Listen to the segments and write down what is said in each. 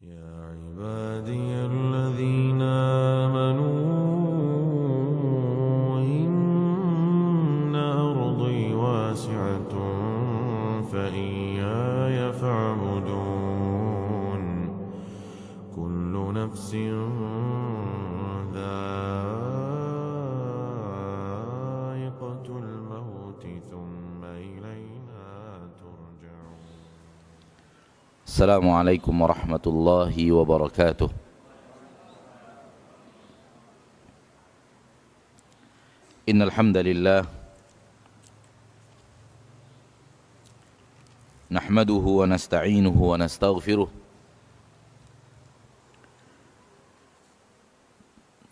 يا عبادي الذين آمنوا إن أرضي واسعة فإياي فاعبدون كل نفس ذائقة الموت ثم إلينا ترجعون. السلام عليكم ورحمة الله وبركاته. إن الحمد لله نحمده ونستعينه ونستغفره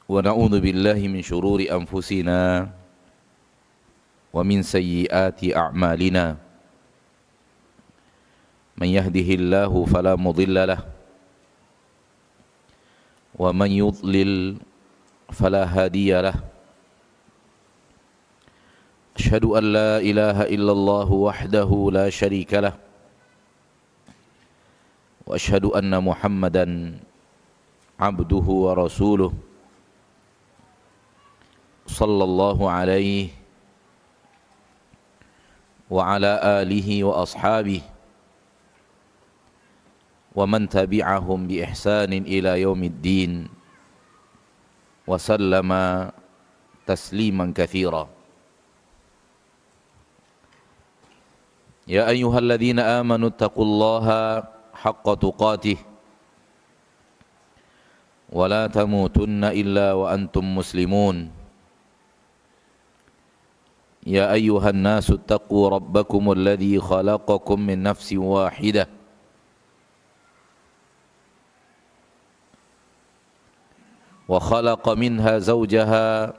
ونعوذ بالله من شرور أنفسنا ومن سيئات أعمالنا. من يهده الله فلا مضل له ومن يضلل فلا هادي له. أشهد أن لا إله إلا الله وحده لا شريك له وأشهد أن محمدا عبده ورسوله صلى الله عليه وعلى آله وأصحابه ومن تبعهم بإحسان إلى يوم الدين وسلم تسليما كثيرا. يا أيها الذين آمنوا اتقوا الله حق تقاته ولا تموتن إلا وأنتم مسلمون. يا أيها الناس اتقوا ربكم الذي خلقكم من نفس واحدة وخلق منها زوجها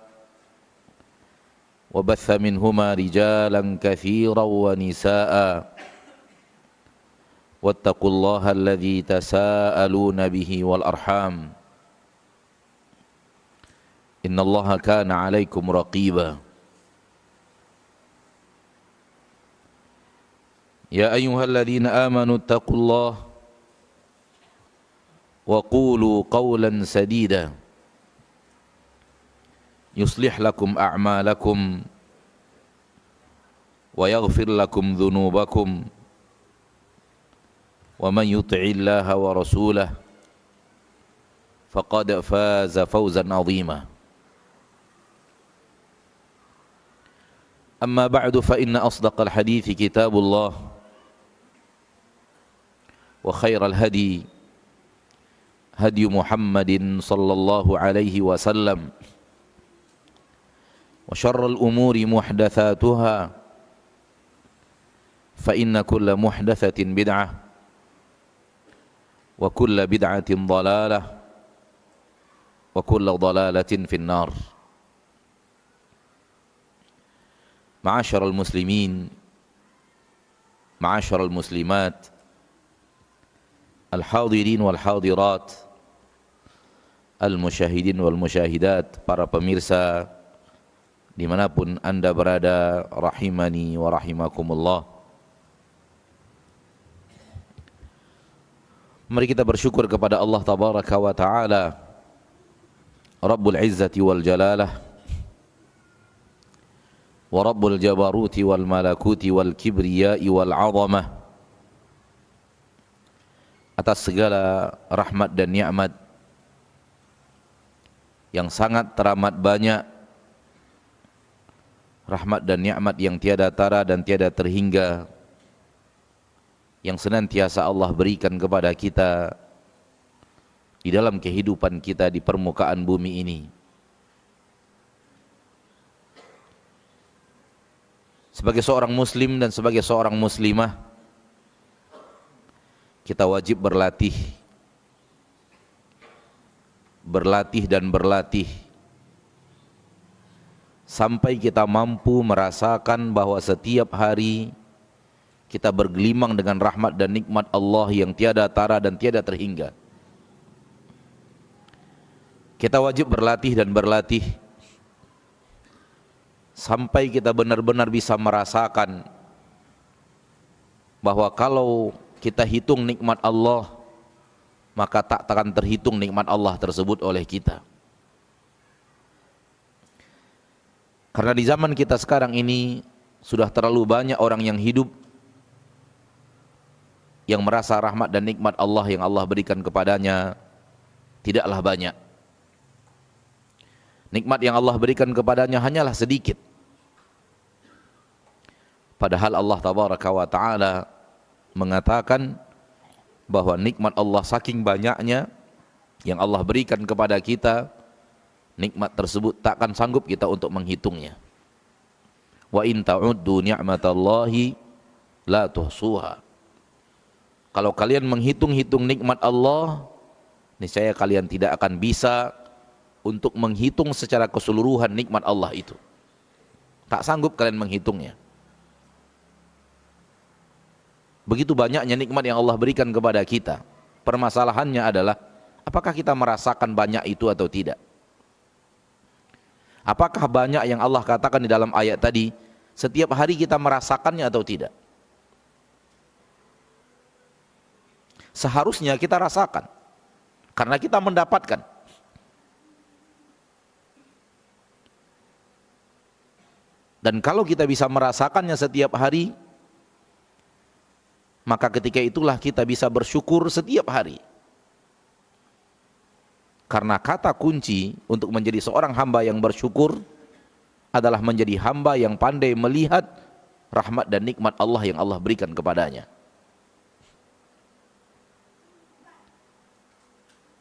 وبث منهما رجالا كثيرا ونساء واتقوا الله الذي تساءلون به والأرحام إن الله كان عليكم رقيبا. يا أيها الذين آمنوا اتقوا الله وقولوا قولا سديدا يصلح لكم أعمالكم ويغفر لكم ذنوبكم ومن يطع الله ورسوله فقد فاز فوزا عظيما. أما بعد فإن أصدق الحديث كتاب الله وخير الهدي هدي محمد صلى الله عليه وسلم وشر الأمور محدثاتها فإن كل محدثة بدعة وكل بدعة ضلالة وكل ضلالة في النار. معاشر المسلمين معاشر المسلمات الحاضرين والحاضرات المشاهدين والmusyahidat, para pemirsa dimanapun anda berada, rahimani wa rahimakumullah. Mari kita bersyukur kepada Allah tabaraka wa ta'ala, Rabbul Izzati wal Jalalah wa Rabbul Jabaruti wal Malakuti wal Kibriyai wal Azamah, atas segala rahmat dan nikmat yang sangat teramat banyak, rahmat dan nikmat yang tiada tara dan tiada terhingga, yang senantiasa Allah berikan kepada kita di dalam kehidupan kita di permukaan bumi ini. Sebagai seorang muslim dan sebagai seorang muslimah, kita wajib berlatih dan berlatih sampai kita mampu merasakan bahwa setiap hari kita bergelimang dengan rahmat dan nikmat Allah yang tiada tara dan tiada terhingga. Kita wajib berlatih dan berlatih sampai kita benar-benar bisa merasakan bahwa kalau kita hitung nikmat Allah maka tak akan terhitung nikmat Allah tersebut oleh kita. Karena di zaman kita sekarang ini sudah terlalu banyak orang yang hidup yang merasa rahmat dan nikmat Allah yang Allah berikan kepadanya tidaklah banyak. Nikmat yang Allah berikan kepadanya hanyalah sedikit. Padahal Allah tabaraka wa ta'ala mengatakan bahwa nikmat Allah saking banyaknya yang Allah berikan kepada kita, nikmat tersebut tak akan sanggup kita untuk menghitungnya. Wa in ta'uddu ni'matallahi la tuhsuha. Kalau kalian menghitung-hitung nikmat Allah, niscaya kalian tidak akan bisa untuk menghitung secara keseluruhan nikmat Allah itu. Tak sanggup kalian menghitungnya. Begitu banyaknya nikmat yang Allah berikan kepada kita. Permasalahannya adalah apakah kita merasakan banyak itu atau tidak? Apakah banyak yang Allah katakan di dalam ayat tadi setiap hari kita merasakannya atau tidak? Seharusnya kita rasakan karena kita mendapatkan. Dan kalau kita bisa merasakannya setiap hari, maka ketika itulah kita bisa bersyukur setiap hari. Karena kata kunci untuk menjadi seorang hamba yang bersyukur adalah menjadi hamba yang pandai melihat rahmat dan nikmat Allah yang Allah berikan kepadanya.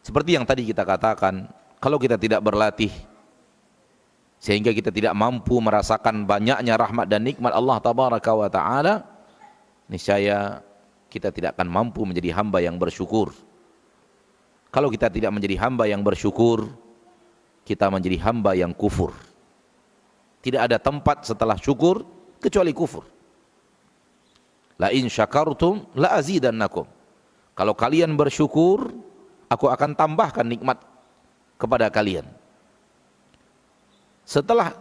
Seperti yang tadi kita katakan, kalau kita tidak berlatih sehingga kita tidak mampu merasakan banyaknya rahmat dan nikmat Allah tabaraka wa ta'ala, niscaya kita tidak akan mampu menjadi hamba yang bersyukur. Kalau kita tidak menjadi hamba yang bersyukur, kita menjadi hamba yang kufur. Tidak ada tempat setelah syukur kecuali kufur. La in syakartum la azidannakum. Kalau kalian bersyukur, aku akan tambahkan nikmat kepada kalian. Setelah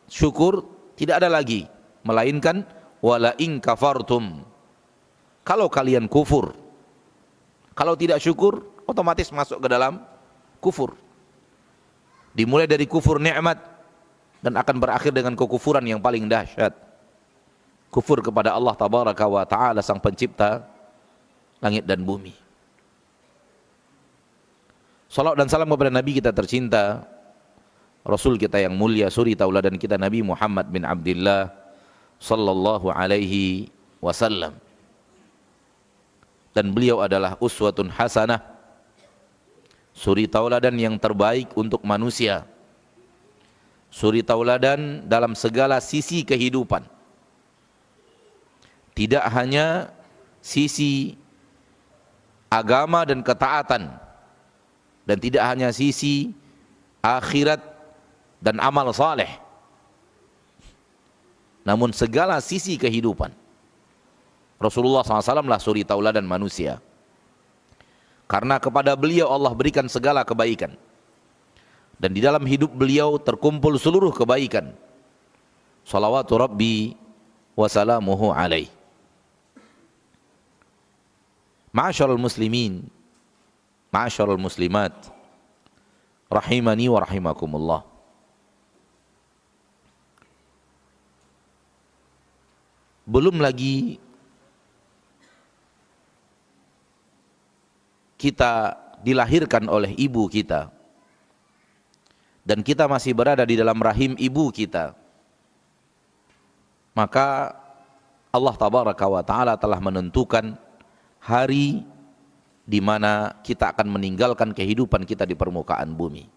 syukur tidak ada lagi melainkan wala in kafartum. Kalau kalian kufur, kalau tidak syukur, otomatis masuk ke dalam kufur. Dimulai dari kufur nikmat dan akan berakhir dengan kekufuran yang paling dahsyat. Kufur kepada Allah tabaraka wa ta'ala sang pencipta langit dan bumi. Salawat dan salam kepada Nabi kita tercinta, Rasul kita yang mulia, suri tauladan kita Nabi Muhammad bin Abdullah sallallahu alaihi wasallam. Dan beliau adalah uswatun hasanah, suri tauladan yang terbaik untuk manusia, suri tauladan dalam segala sisi kehidupan. Tidak hanya sisi agama dan ketaatan, dan tidak hanya sisi akhirat dan amal saleh, namun segala sisi kehidupan. Rasulullah SAW lah suri tauladan manusia. Karena kepada beliau Allah berikan segala kebaikan. Dan di dalam hidup beliau terkumpul seluruh kebaikan. Salawatu Rabbi wa salamuhu alaih. Ma'asyarul muslimin, ma'asyarul muslimat, rahimani wa rahimakumullah. Belum lagi kita dilahirkan oleh ibu kita dan kita masih berada di dalam rahim ibu kita, maka Allah tabaraka wa ta'ala telah menentukan hari di mana kita akan meninggalkan kehidupan kita di permukaan bumi.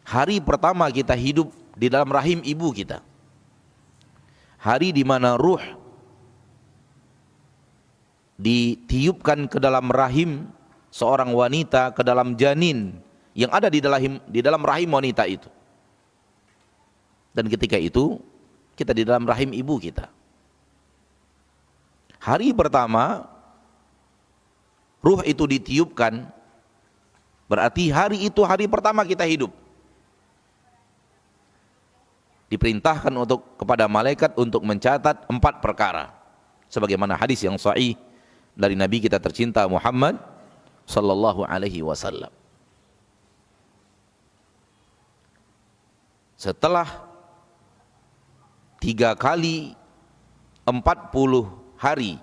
Hari pertama kita hidup di dalam rahim ibu kita, hari di mana ruh ditiupkan ke dalam rahim seorang wanita, ke dalam janin yang ada di dalam rahim wanita itu. Dan ketika itu kita di dalam rahim ibu kita. Hari pertama ruh itu ditiupkan, berarti hari itu hari pertama kita hidup. Diperintahkan kepada malaikat untuk mencatat 4 perkara. Sebagaimana hadis yang sahih, dari Nabi kita tercinta Muhammad sallallahu alaihi wasallam. Setelah 3 kali 40 hari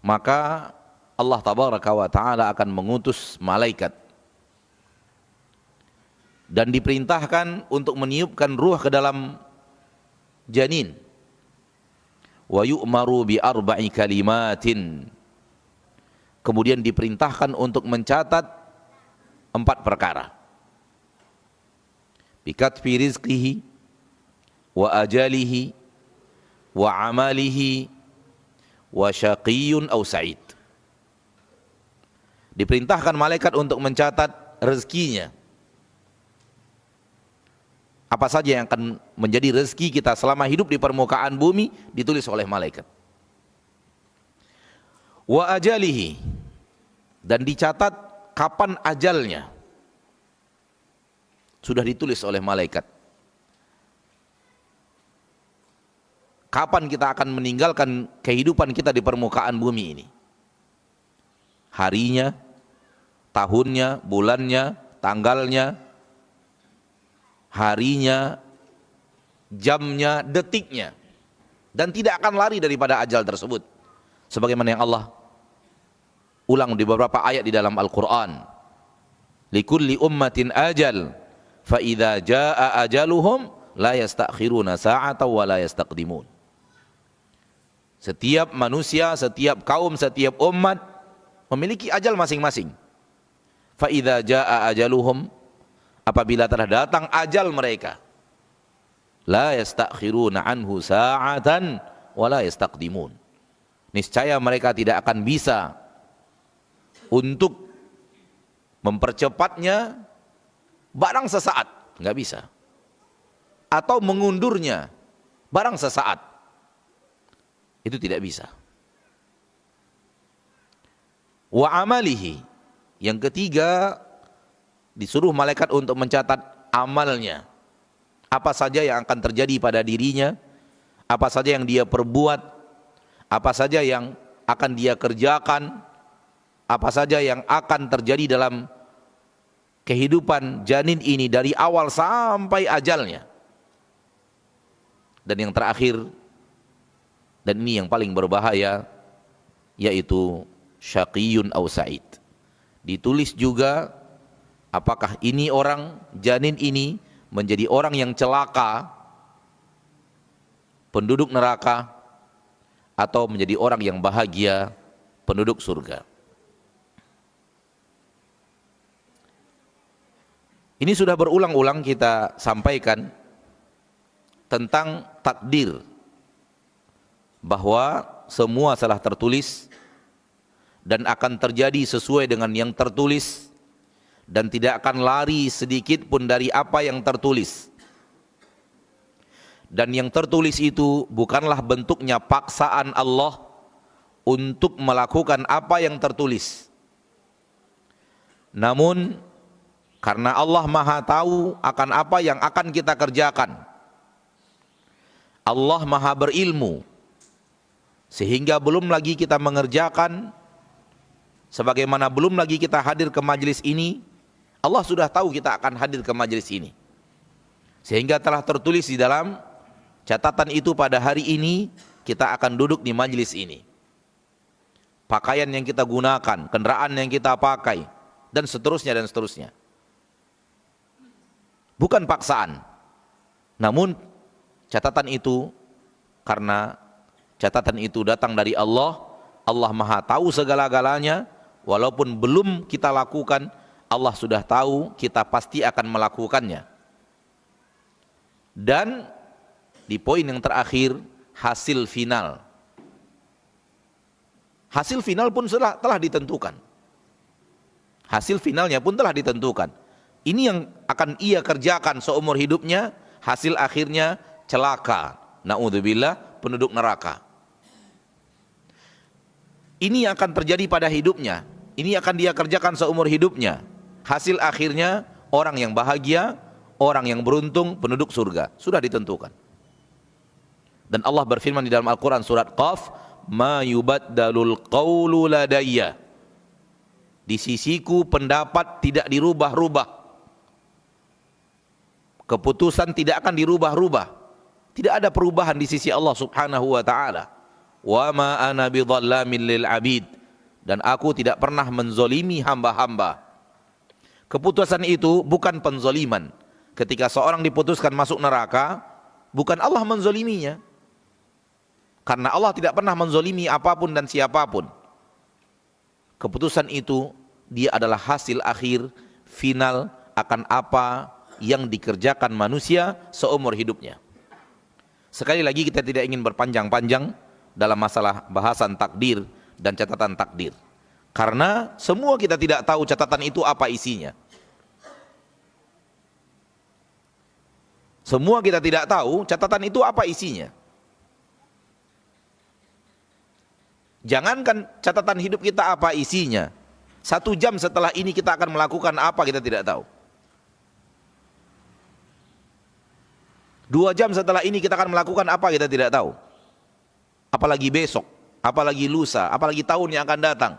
maka Allah tabaraka wa ta'ala akan mengutus malaikat dan diperintahkan untuk meniupkan ruh ke dalam janin. Wa yu'maru bi arba'i kalimatin. Kemudian diperintahkan untuk mencatat 4 perkara. Bi katfi rizqihi wa ajalihi wa amalihi wa syaqiyyun aw sa'id. Diperintahkan malaikat untuk mencatat rezekinya. Apa saja yang akan menjadi rezeki kita selama hidup di permukaan bumi ditulis oleh malaikat. Wa ajalihi, dan dicatat kapan ajalnya. Sudah ditulis oleh malaikat. Kapan kita akan meninggalkan kehidupan kita di permukaan bumi ini? Harinya, tahunnya, bulannya, tanggalnya, harinya, jamnya, detiknya, dan tidak akan lari daripada ajal tersebut. Sebagaimana yang Allah ulang di beberapa ayat di dalam Al-Quran. Likulli ummatin ajal, fa idza jaa ajaluhum la yastakhiruna sa'atan wa la yastaqdimun. Setiap manusia, setiap kaum, setiap umat memiliki ajal masing-masing. Fa idza jaa ajaluhum, apabila telah datang ajal mereka, la yastakhiruna anhu sa'atan wa la yastaqdimun. Niscaya mereka tidak akan bisa untuk mempercepatnya barang sesaat, enggak bisa. Atau mengundurnya barang sesaat. Itu tidak bisa. Wa amalihi, yang ketiga, disuruh malaikat untuk mencatat amalnya. Apa saja yang akan terjadi pada dirinya, apa saja yang dia perbuat, apa saja yang akan dia kerjakan, apa saja yang akan terjadi dalam kehidupan janin ini dari awal sampai ajalnya. Dan yang terakhir, dan ini yang paling berbahaya, yaitu syaqiyyun aw sa'id. Ditulis juga apakah ini orang, janin ini menjadi orang yang celaka, penduduk neraka, atau menjadi orang yang bahagia, penduduk surga. Ini sudah berulang-ulang kita sampaikan tentang takdir, bahwa semua telah tertulis dan akan terjadi sesuai dengan yang tertulis, dan tidak akan lari sedikit pun dari apa yang tertulis. Dan yang tertulis itu bukanlah bentuknya paksaan Allah untuk melakukan apa yang tertulis, namun karena Allah Maha tahu akan apa yang akan kita kerjakan. Allah Maha berilmu, sehingga belum lagi kita mengerjakan, sebagaimana belum lagi kita hadir ke majelis ini, Allah sudah tahu kita akan hadir ke majelis ini. Sehingga telah tertulis di dalam catatan itu pada hari ini kita akan duduk di majelis ini. Pakaian yang kita gunakan, kendaraan yang kita pakai, dan seterusnya dan seterusnya. Bukan paksaan, namun catatan itu karena catatan itu datang dari Allah. Allah Maha tahu segala-galanya, walaupun belum kita lakukan, Allah sudah tahu kita pasti akan melakukannya. Dan di poin yang terakhir, hasil final. Hasil final pun telah ditentukan. Hasil finalnya pun telah ditentukan. Ini yang akan ia kerjakan seumur hidupnya, hasil akhirnya celaka. Na'udzubillah, penduduk neraka. Ini yang akan terjadi pada hidupnya, ini akan dia kerjakan seumur hidupnya. Hasil akhirnya orang yang bahagia, orang yang beruntung, penduduk surga. Sudah ditentukan. Dan Allah berfirman di dalam Al-Quran surat Qaf, ma yubaddalul qawlu ladayya. Di sisiku pendapat tidak dirubah-rubah. Keputusan tidak akan dirubah-rubah. Tidak ada perubahan di sisi Allah Subhanahu wa taala. Wa ma ana bidhallamin lil abid. Dan aku tidak pernah menzolimi hamba-hamba. Keputusan itu bukan penzoliman. Ketika seorang diputuskan masuk neraka, bukan Allah menzoliminya. Karena Allah tidak pernah menzolimi apapun dan siapapun. Keputusan itu dia adalah hasil akhir final akan apa yang dikerjakan manusia seumur hidupnya. Sekali lagi kita tidak ingin berpanjang-panjang dalam masalah bahasan takdir dan catatan takdir. Karena semua kita tidak tahu catatan itu apa isinya. Semua kita tidak tahu catatan itu apa isinya. Jangankan catatan hidup kita apa isinya, 1 jam setelah ini kita akan melakukan apa kita tidak tahu. 2 jam setelah ini kita akan melakukan apa kita tidak tahu. Apalagi besok, apalagi lusa, apalagi tahun yang akan datang.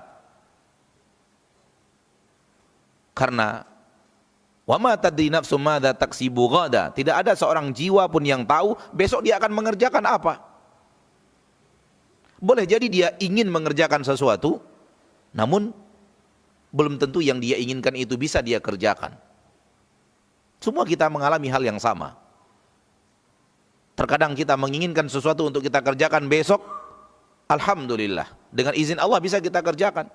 Karena wa ma tadri nafsum madza taksibu ghada, tidak ada seorang jiwa pun yang tahu besok dia akan mengerjakan apa. Boleh jadi dia ingin mengerjakan sesuatu, namun belum tentu yang dia inginkan itu bisa dia kerjakan. Semua kita mengalami hal yang sama. Terkadang kita menginginkan sesuatu untuk kita kerjakan besok, alhamdulillah, dengan izin Allah bisa kita kerjakan.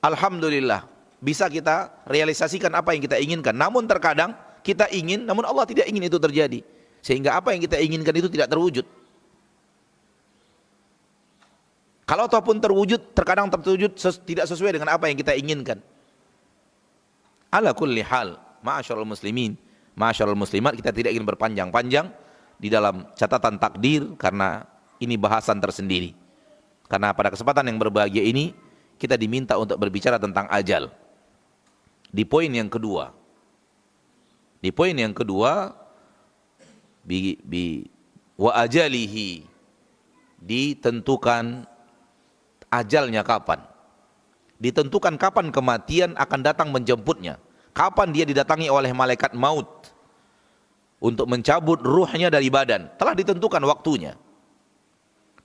Alhamdulillah, bisa kita realisasikan apa yang kita inginkan. Namun terkadang kita ingin, namun Allah tidak ingin itu terjadi. Sehingga apa yang kita inginkan itu tidak terwujud. Kalau ataupun terwujud, terkadang terwujud tidak sesuai dengan apa yang kita inginkan. Ala kulli hal, ma'asyarul muslimin, ma'asyarul muslimat, kita tidak ingin berpanjang-panjang di dalam catatan takdir karena ini bahasan tersendiri. Karena pada kesempatan yang berbahagia ini kita diminta untuk berbicara tentang ajal. Di poin yang kedua. Di poin yang kedua wa ajalihi, ditentukan ajalnya kapan. Ditentukan kapan kematian akan datang menjemputnya. Kapan dia didatangi oleh malaikat maut untuk mencabut ruhnya dari badan. Telah ditentukan waktunya.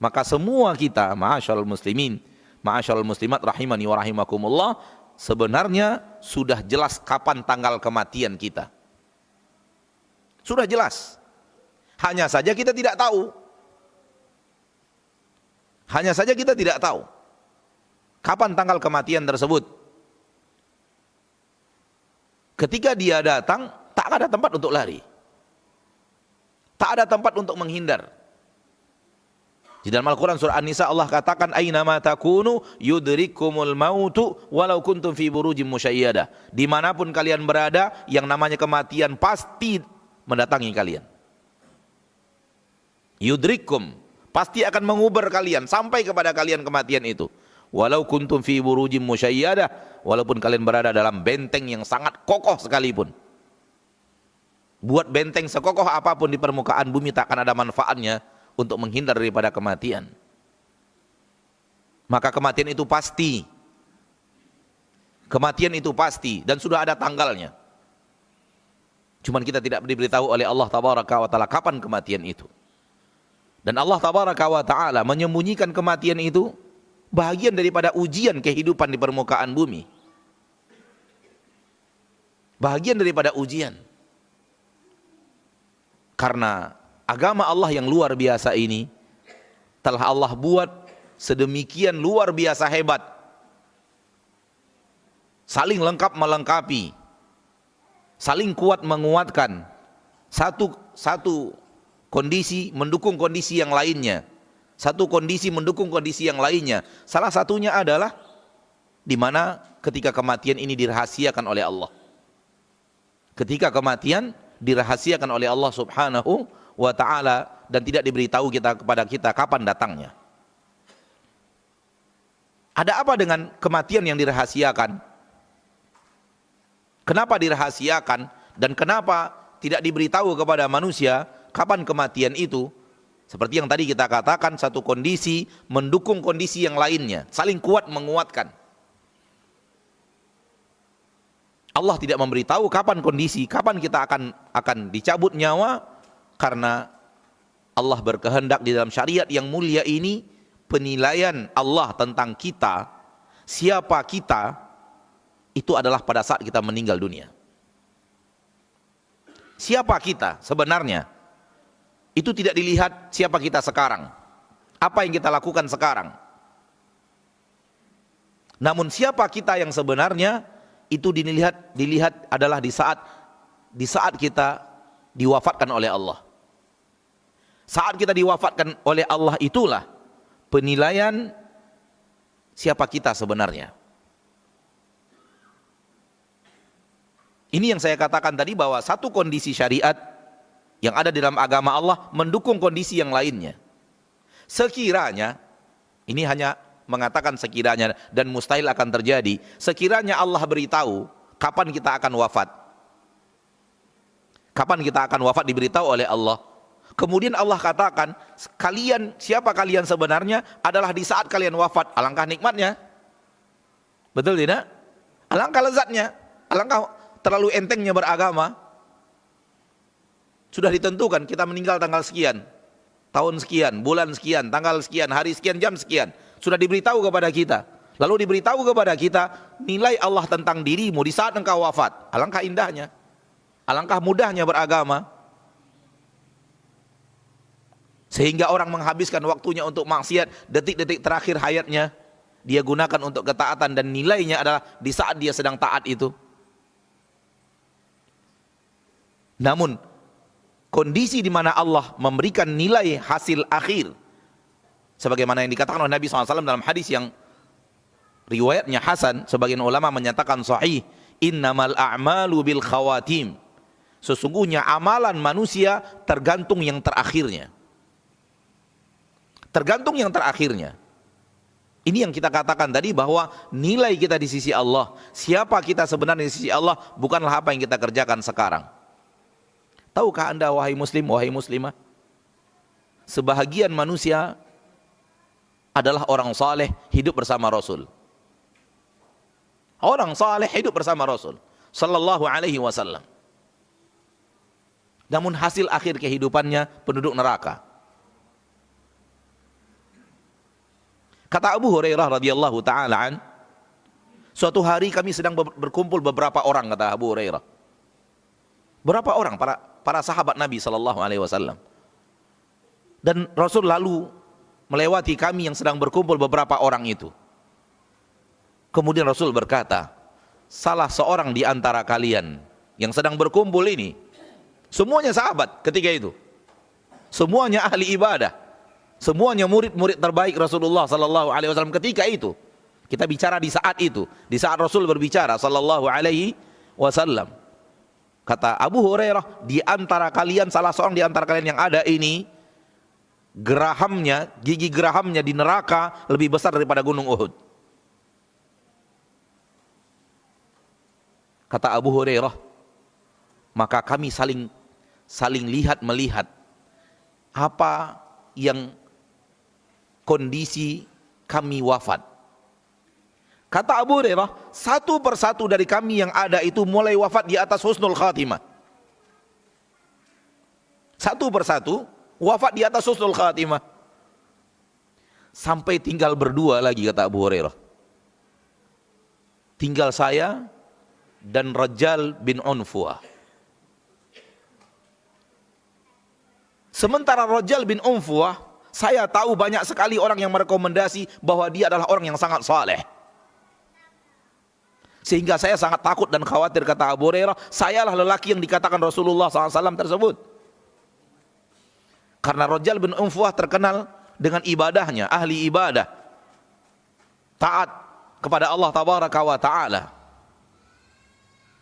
Maka semua kita, ma'asyarul muslimin, ma'asyarul muslimat rahimani wa rahimakumullah, sebenarnya sudah jelas kapan tanggal kematian kita. Sudah jelas. Hanya saja kita tidak tahu. Hanya saja kita tidak tahu kapan tanggal kematian tersebut. Ketika dia datang, tak ada tempat untuk lari. Tak ada tempat untuk menghindar. Di dalam Al-Quran surah An-Nisa Allah katakan, aina ma takunu yudrikumul mautu walau kuntum fi burujim musyayyadah. Dimanapun kalian berada, yang namanya kematian pasti mendatangi kalian. Yudrikum, pasti akan menguber kalian sampai kepada kalian kematian itu. Walau kuntum fi burujim musyayyadah, walaupun kalian berada dalam benteng yang sangat kokoh sekalipun. Buat benteng sekokoh apapun di permukaan bumi tak akan ada manfaatnya untuk menghindar daripada kematian. Maka kematian itu pasti. Kematian itu pasti dan sudah ada tanggalnya. Cuman kita tidak diberitahu oleh Allah Tabaraka wa Ta'ala kapan kematian itu. Dan Allah Tabaraka wa Ta'ala menyembunyikan kematian itu bahagian daripada ujian kehidupan di permukaan bumi. Bahagian daripada ujian. Karena agama Allah yang luar biasa ini telah Allah buat sedemikian luar biasa hebat. Saling lengkap melengkapi. Saling kuat menguatkan. Satu kondisi mendukung kondisi yang lainnya. Satu kondisi mendukung kondisi yang lainnya. Salah satunya adalah di mana ketika kematian ini dirahasiakan oleh Allah. Ketika kematian dirahasiakan oleh Allah Subhanahu wa Ta'ala dan tidak diberitahu kepada kita kapan datangnya. Ada apa dengan kematian yang dirahasiakan? Kenapa dirahasiakan dan kenapa tidak diberitahu kepada manusia kapan kematian itu? Seperti yang tadi kita katakan, satu kondisi mendukung kondisi yang lainnya, saling kuat menguatkan. Allah tidak memberitahu kapan kondisi, kapan kita akan dicabut nyawa, karena Allah berkehendak di dalam syariat yang mulia ini, penilaian Allah tentang kita, siapa kita, itu adalah pada saat kita meninggal dunia. Siapa kita sebenarnya? Itu tidak dilihat siapa kita sekarang, apa yang kita lakukan sekarang. Namun siapa kita yang sebenarnya itu dilihat adalah di saat kita diwafatkan oleh Allah. Saat kita diwafatkan oleh Allah itulah penilaian siapa kita sebenarnya. Ini yang saya katakan tadi, bahwa satu kondisi syariat yang ada di dalam agama Allah mendukung kondisi yang lainnya. Sekiranya, ini hanya mengatakan sekiranya dan mustahil akan terjadi, sekiranya Allah beritahu kapan kita akan wafat. Kapan kita akan wafat diberitahu oleh Allah. Kemudian Allah katakan, siapa kalian sebenarnya adalah di saat kalian wafat. Alangkah nikmatnya. Betul tidak? Alangkah lezatnya. Alangkah terlalu entengnya beragama. Sudah ditentukan kita meninggal tanggal sekian, tahun sekian, bulan sekian, tanggal sekian, hari sekian, jam sekian. Sudah diberitahu kepada kita. Lalu diberitahu kepada kita nilai Allah tentang dirimu di saat engkau wafat. Alangkah indahnya, alangkah mudahnya beragama. Sehingga orang menghabiskan waktunya untuk maksiat, detik-detik terakhir hayatnya dia gunakan untuk ketaatan, dan nilainya adalah di saat dia sedang taat itu. Namun kondisi di mana Allah memberikan nilai hasil akhir, sebagaimana yang dikatakan oleh Nabi SAW dalam hadis yang riwayatnya hasan, sebagian ulama menyatakan sahih, innamal a'malu bil khawatim, sesungguhnya amalan manusia tergantung yang terakhirnya. Tergantung yang terakhirnya. Ini yang kita katakan tadi, bahwa nilai kita di sisi Allah, siapa kita sebenarnya di sisi Allah, bukanlah apa yang kita kerjakan sekarang. Tahukah anda wahai muslim, wahai muslimah, sebahagian manusia adalah orang saleh hidup bersama Rasul. Orang saleh hidup bersama Rasul sallallahu alaihi wasallam. Namun hasil akhir kehidupannya penduduk neraka. Kata Abu Hurairah radhiyallahu taala an, suatu hari kami sedang berkumpul beberapa orang, kata Abu Hurairah. Berapa orang? Para sahabat Nabi sallallahu alaihi wasallam. Dan Rasul lalu melewati kami yang sedang berkumpul beberapa orang itu. Kemudian Rasul berkata, salah seorang di antara kalian yang sedang berkumpul ini, semuanya sahabat ketika itu, semuanya ahli ibadah, semuanya murid-murid terbaik Rasulullah sallallahu alaihi wasallam ketika itu. Kita bicara di saat itu, di saat Rasul berbicara sallallahu alaihi wasallam. Kata Abu Hurairah, di antara kalian, salah seorang di antara kalian yang ada ini, gerahamnya, gigi gerahamnya di neraka lebih besar daripada gunung Uhud. Kata Abu Hurairah, maka kami saling lihat melihat apa yang kondisi kami wafat. Kata Abu Hurairah, satu persatu dari kami yang ada itu mulai wafat di atas husnul khatimah. Satu persatu wafat di atas husnul khatimah. Sampai tinggal berdua lagi, kata Abu Hurairah. Tinggal saya dan Rajal bin Unfuah. Sementara Rajal bin Unfuah, saya tahu banyak sekali orang yang merekomendasi bahwa dia adalah orang yang sangat saleh. Sehingga saya sangat takut dan khawatir, kata Abu Hurairah, sayalah lelaki yang dikatakan Rasulullah SAW tersebut. Karena Rajal bin Unfuah terkenal dengan ibadahnya, ahli ibadah, taat kepada Allah Tabaraka wa Ta'ala,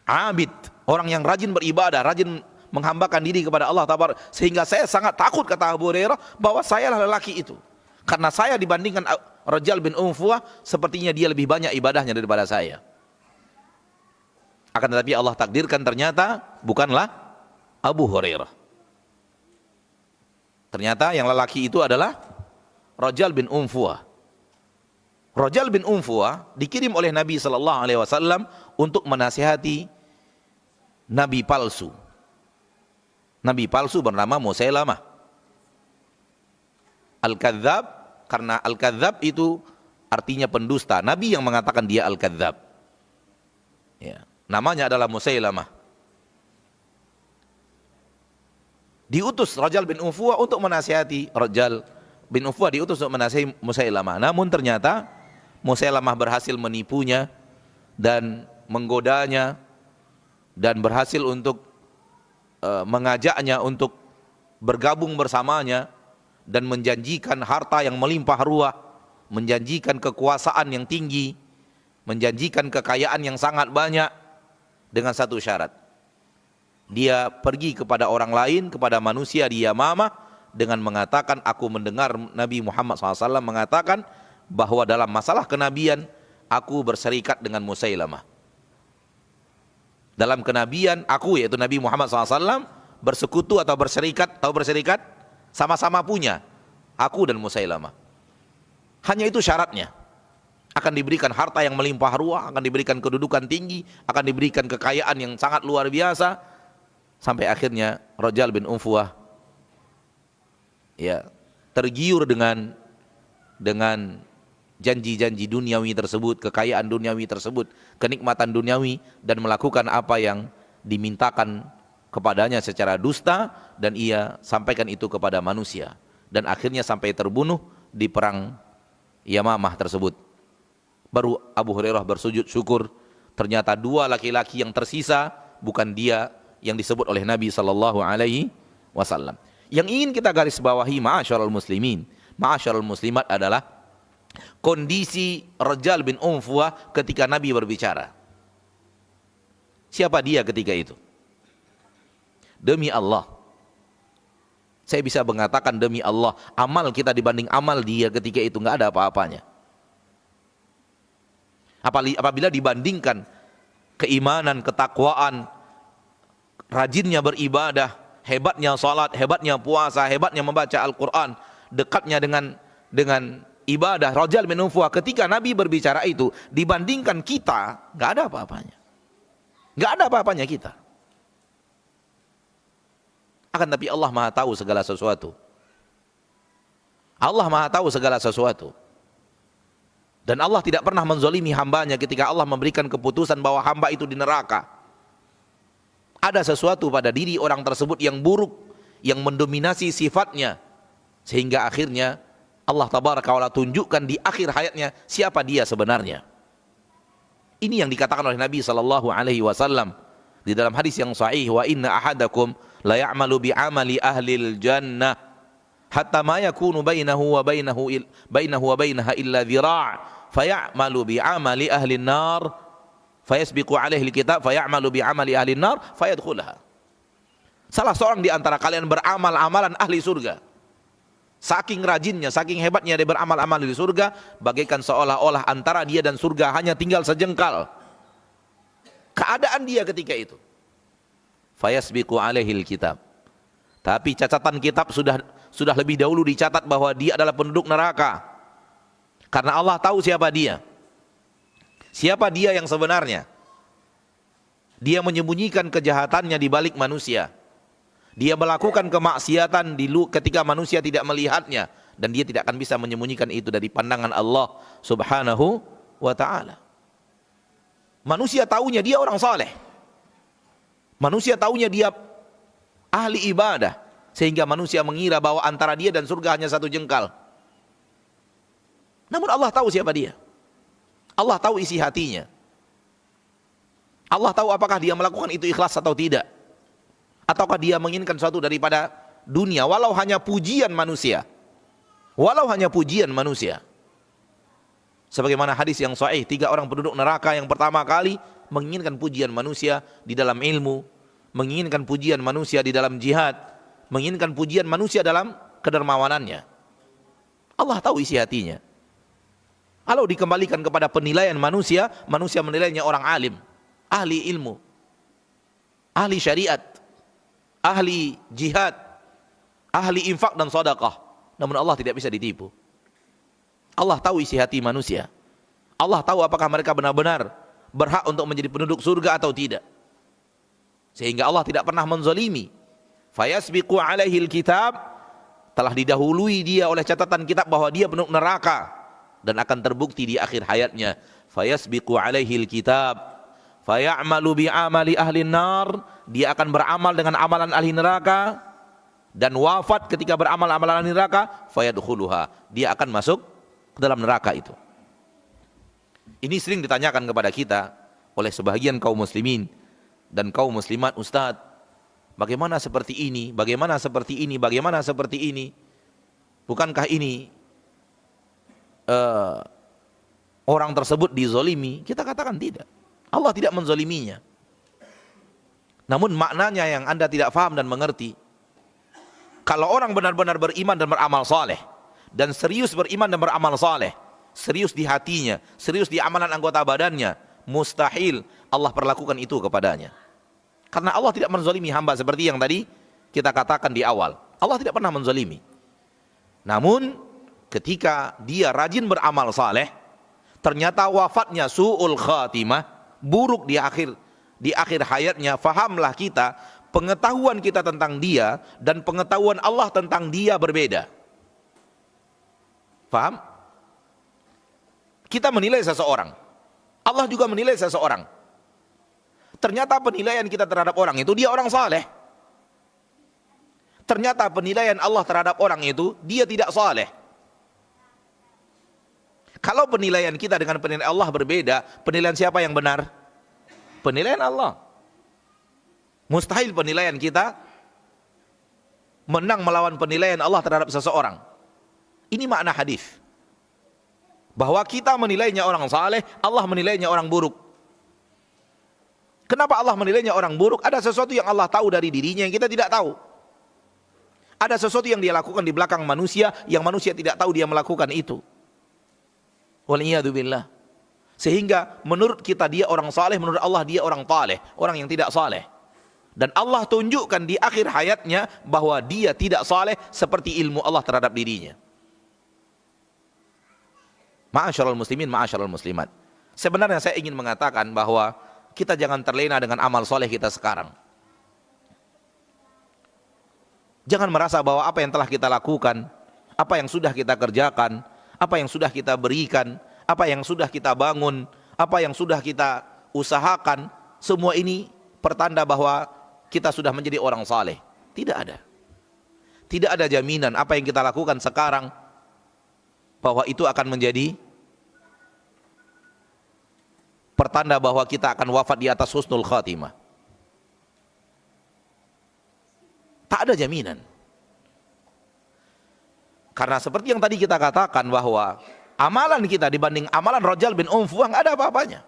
abid, orang yang rajin beribadah, rajin menghambakan diri kepada Allah Tabaraka. Sehingga saya sangat takut, kata Abu Hurairah, bahwa sayalah lelaki itu. Karena saya dibandingkan Rajal bin Unfuah, sepertinya dia lebih banyak ibadahnya daripada saya. Akan tetapi Allah takdirkan ternyata bukanlah Abu Hurairah. Ternyata yang lelaki itu adalah Rajal bin Unfuah. Rajal bin Unfuah dikirim oleh Nabi sallallahu alaihi wasallam untuk menasihati nabi palsu. Nabi palsu bernama Musailamah Al-Kadzab, karena Al-Kadzab itu artinya pendusta. Nabi yang mengatakan dia Al-Kadzab. Ya, namanya adalah Musailamah. Diutus Rajal bin Unfuah untuk menasihati Rajal bin Unfuah diutus untuk menasihati Musailamah. Namun ternyata Musailamah berhasil menipunya dan menggodanya dan berhasil untuk mengajaknya untuk bergabung bersamanya dan menjanjikan harta yang melimpah ruah, menjanjikan kekuasaan yang tinggi, menjanjikan kekayaan yang sangat banyak dengan satu syarat. Dia pergi kepada orang lain, kepada manusia di Yamamah dengan mengatakan, aku mendengar Nabi Muhammad SAW mengatakan bahwa dalam masalah kenabian aku berserikat dengan Musailamah. Dalam kenabian aku, yaitu Nabi Muhammad SAW, bersekutu atau berserikat, sama-sama punya, aku dan Musailamah. Hanya itu syaratnya. Akan diberikan harta yang melimpah ruah, akan diberikan kedudukan tinggi, akan diberikan kekayaan yang sangat luar biasa. Sampai akhirnya Rajal bin Unfuah ya tergiur dengan janji-janji duniawi tersebut, kekayaan duniawi tersebut, kenikmatan duniawi, dan melakukan apa yang dimintakan kepadanya secara dusta, dan ia sampaikan itu kepada manusia, dan akhirnya sampai terbunuh di perang Yamamah tersebut. Baru Abu Hurairah bersujud syukur, ternyata dua laki-laki yang tersisa bukan dia yang disebut oleh Nabi sallallahu alaihi wasallam. Yang ingin kita garis bawahi, ma'asyiral muslimin, ma'asyiral muslimat, adalah kondisi Rajal bin Unfuah ketika Nabi berbicara. Siapa dia ketika itu? Demi Allah, saya bisa mengatakan demi Allah, amal kita dibanding amal dia ketika itu nggak ada apa-apanya. Apabila dibandingkan keimanan, ketakwaan, rajinnya beribadah, hebatnya salat, hebatnya puasa, hebatnya membaca Al-Quran, dekatnya dengan ibadah Rajal bin Unfuah ketika Nabi berbicara itu, dibandingkan kita, nggak ada apa-apanya. Nggak ada apa-apanya kita. Akan tapi Allah Maha tahu segala sesuatu. Allah Maha tahu segala sesuatu. Dan Allah tidak pernah menzalimi hambanya ketika Allah memberikan keputusan bahwa hamba itu di neraka. Ada sesuatu pada diri orang tersebut yang buruk, yang mendominasi sifatnya, sehingga akhirnya Allah tabaraka wa ta'ala tunjukkan di akhir hayatnya siapa dia sebenarnya. Ini yang dikatakan oleh Nabi sallallahu alaihi wasallam di dalam hadis yang sahih, wa inna ahadakum la ya'malu bi amali ahlil jannah hatta ma yakunu bainahu wa bainaha illa dhira' fayamalu bi amali ahlin nar fayasbiqu alaihi alkitab fayamalu bi amali ahlin nar fayadkhulaha. Salah seorang di antara kalian beramal amalan ahli surga. Saking rajinnya, saking hebatnya dia beramal-amal di surga, bagaikan seolah-olah antara dia dan surga hanya tinggal sejengkal. Keadaan dia ketika itu. Fayasbiqu alaihil kitab. Tapi catatan kitab sudah lebih dahulu dicatat bahwa dia adalah penduduk neraka. Karena Allah tahu siapa dia. Siapa dia yang sebenarnya. Dia menyembunyikan kejahatannya di balik manusia. Dia melakukan kemaksiatan ketika manusia tidak melihatnya, dan dia tidak akan bisa menyembunyikan itu dari pandangan Allah Subhanahu wa ta'ala. Manusia taunya dia orang saleh. Manusia taunya dia ahli ibadah, sehingga manusia mengira bahwa antara dia dan surga hanya satu jengkal. Namun Allah tahu siapa dia. Allah tahu isi hatinya. Allah tahu apakah dia melakukan itu ikhlas atau tidak. Ataukah dia menginginkan sesuatu daripada dunia, walau hanya pujian manusia. Walau hanya pujian manusia. Sebagaimana hadis yang sahih, 3 orang penduduk neraka yang pertama kali menginginkan pujian manusia di dalam ilmu, menginginkan pujian manusia di dalam jihad, menginginkan pujian manusia dalam kedermawanannya. Allah tahu isi hatinya. Kalau dikembalikan kepada penilaian manusia, manusia menilainya orang alim, ahli ilmu, ahli syariat, ahli jihad, ahli infak dan sedekah. Namun Allah tidak bisa ditipu. Allah tahu isi hati manusia. Allah tahu apakah mereka benar-benar berhak untuk menjadi penduduk surga atau tidak. Sehingga Allah tidak pernah menzalimi. Fayasbiqu alaihil kitab, telah didahului dia oleh catatan kitab bahwa dia penduduk neraka dan akan terbukti di akhir hayatnya. Fayasbiqu alaihil kitab fayamalu bi'amali ahli nar, dia akan beramal dengan amalan ahli neraka dan wafat ketika beramal amalan ahli neraka, fayadkhuluha, dia akan masuk ke dalam neraka itu. Ini sering ditanyakan kepada kita oleh sebagian kaum muslimin dan kaum muslimat, Ustadz, bagaimana seperti ini, bagaimana seperti ini, bagaimana seperti ini? Bukankah ini orang tersebut dizolimi? Kita katakan tidak. Allah tidak menzoliminya. Namun maknanya yang Anda tidak faham dan mengerti. Kalau orang benar-benar beriman dan beramal saleh, dan serius beriman dan beramal saleh, serius di hatinya, serius di amalan anggota badannya, mustahil Allah perlakukan itu kepadanya. Karena Allah tidak menzalimi hamba seperti yang tadi kita katakan di awal. Allah tidak pernah menzalimi. Namun ketika dia rajin beramal saleh, ternyata wafatnya su'ul khatimah, buruk di akhir hayatnya, fahamlah kita, pengetahuan kita tentang dia dan pengetahuan Allah tentang dia berbeda. Faham? Kita menilai seseorang, Allah juga menilai seseorang. Ternyata penilaian kita terhadap orang itu, dia orang saleh. Ternyata penilaian Allah terhadap orang itu, dia tidak saleh. Kalau penilaian kita dengan penilaian Allah berbeda, penilaian siapa yang benar? Penilaian Allah. Mustahil penilaian kita menang melawan penilaian Allah terhadap seseorang. Ini makna hadis. Bahwa kita menilainya orang saleh, Allah menilainya orang buruk. Kenapa Allah menilainya orang buruk? Ada sesuatu yang Allah tahu dari dirinya yang kita tidak tahu. Ada sesuatu yang dia lakukan di belakang manusia yang manusia tidak tahu dia melakukan itu. Waliyadzubillah. Sehingga menurut kita dia orang saleh, menurut Allah dia orang taleh, orang yang tidak saleh. Dan Allah tunjukkan di akhir hayatnya bahwa dia tidak saleh seperti ilmu Allah terhadap dirinya. Ma'asyiral muslimin, ma'asyiral muslimat. Sebenarnya saya ingin mengatakan bahwa kita jangan terlena dengan amal soleh kita sekarang. Jangan merasa bahwa apa yang telah kita lakukan, apa yang sudah kita kerjakan, apa yang sudah kita berikan, apa yang sudah kita bangun, apa yang sudah kita usahakan, semua ini pertanda bahwa kita sudah menjadi orang saleh. Tidak ada. Tidak ada jaminan apa yang kita lakukan sekarang bahwa itu akan menjadi pertanda bahwa kita akan wafat di atas husnul khatimah. Tak ada jaminan. Karena seperti yang tadi kita katakan bahwa amalan kita dibanding amalan Rajal bin Unfuah nggak ada apa-apanya.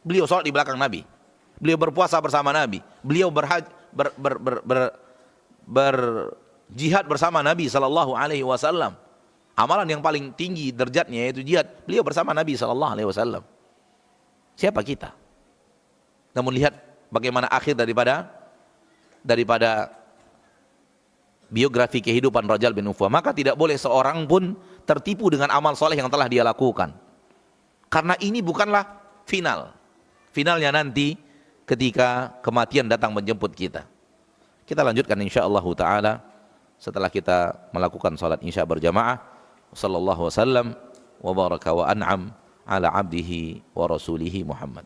Beliau sholat di belakang Nabi, beliau berpuasa bersama Nabi, beliau berjihad bersama Nabi Sallallahu Alaihi Wasallam. Amalan yang paling tinggi derajatnya yaitu jihad, beliau bersama Nabi Sallallahu Alaihi Wasallam. Siapa kita? Namun lihat bagaimana akhir daripada biografi kehidupan Rajal bin Unfuah. Maka tidak boleh seorang pun tertipu dengan amal soleh yang telah dia lakukan. Karena ini bukanlah final. Finalnya nanti ketika kematian datang menjemput kita. Kita lanjutkan insyaallah ta'ala setelah kita melakukan salat isya berjamaah. Sallallahu wasallam wa baraka wa an'am ala abdihi wa rasulihi Muhammad.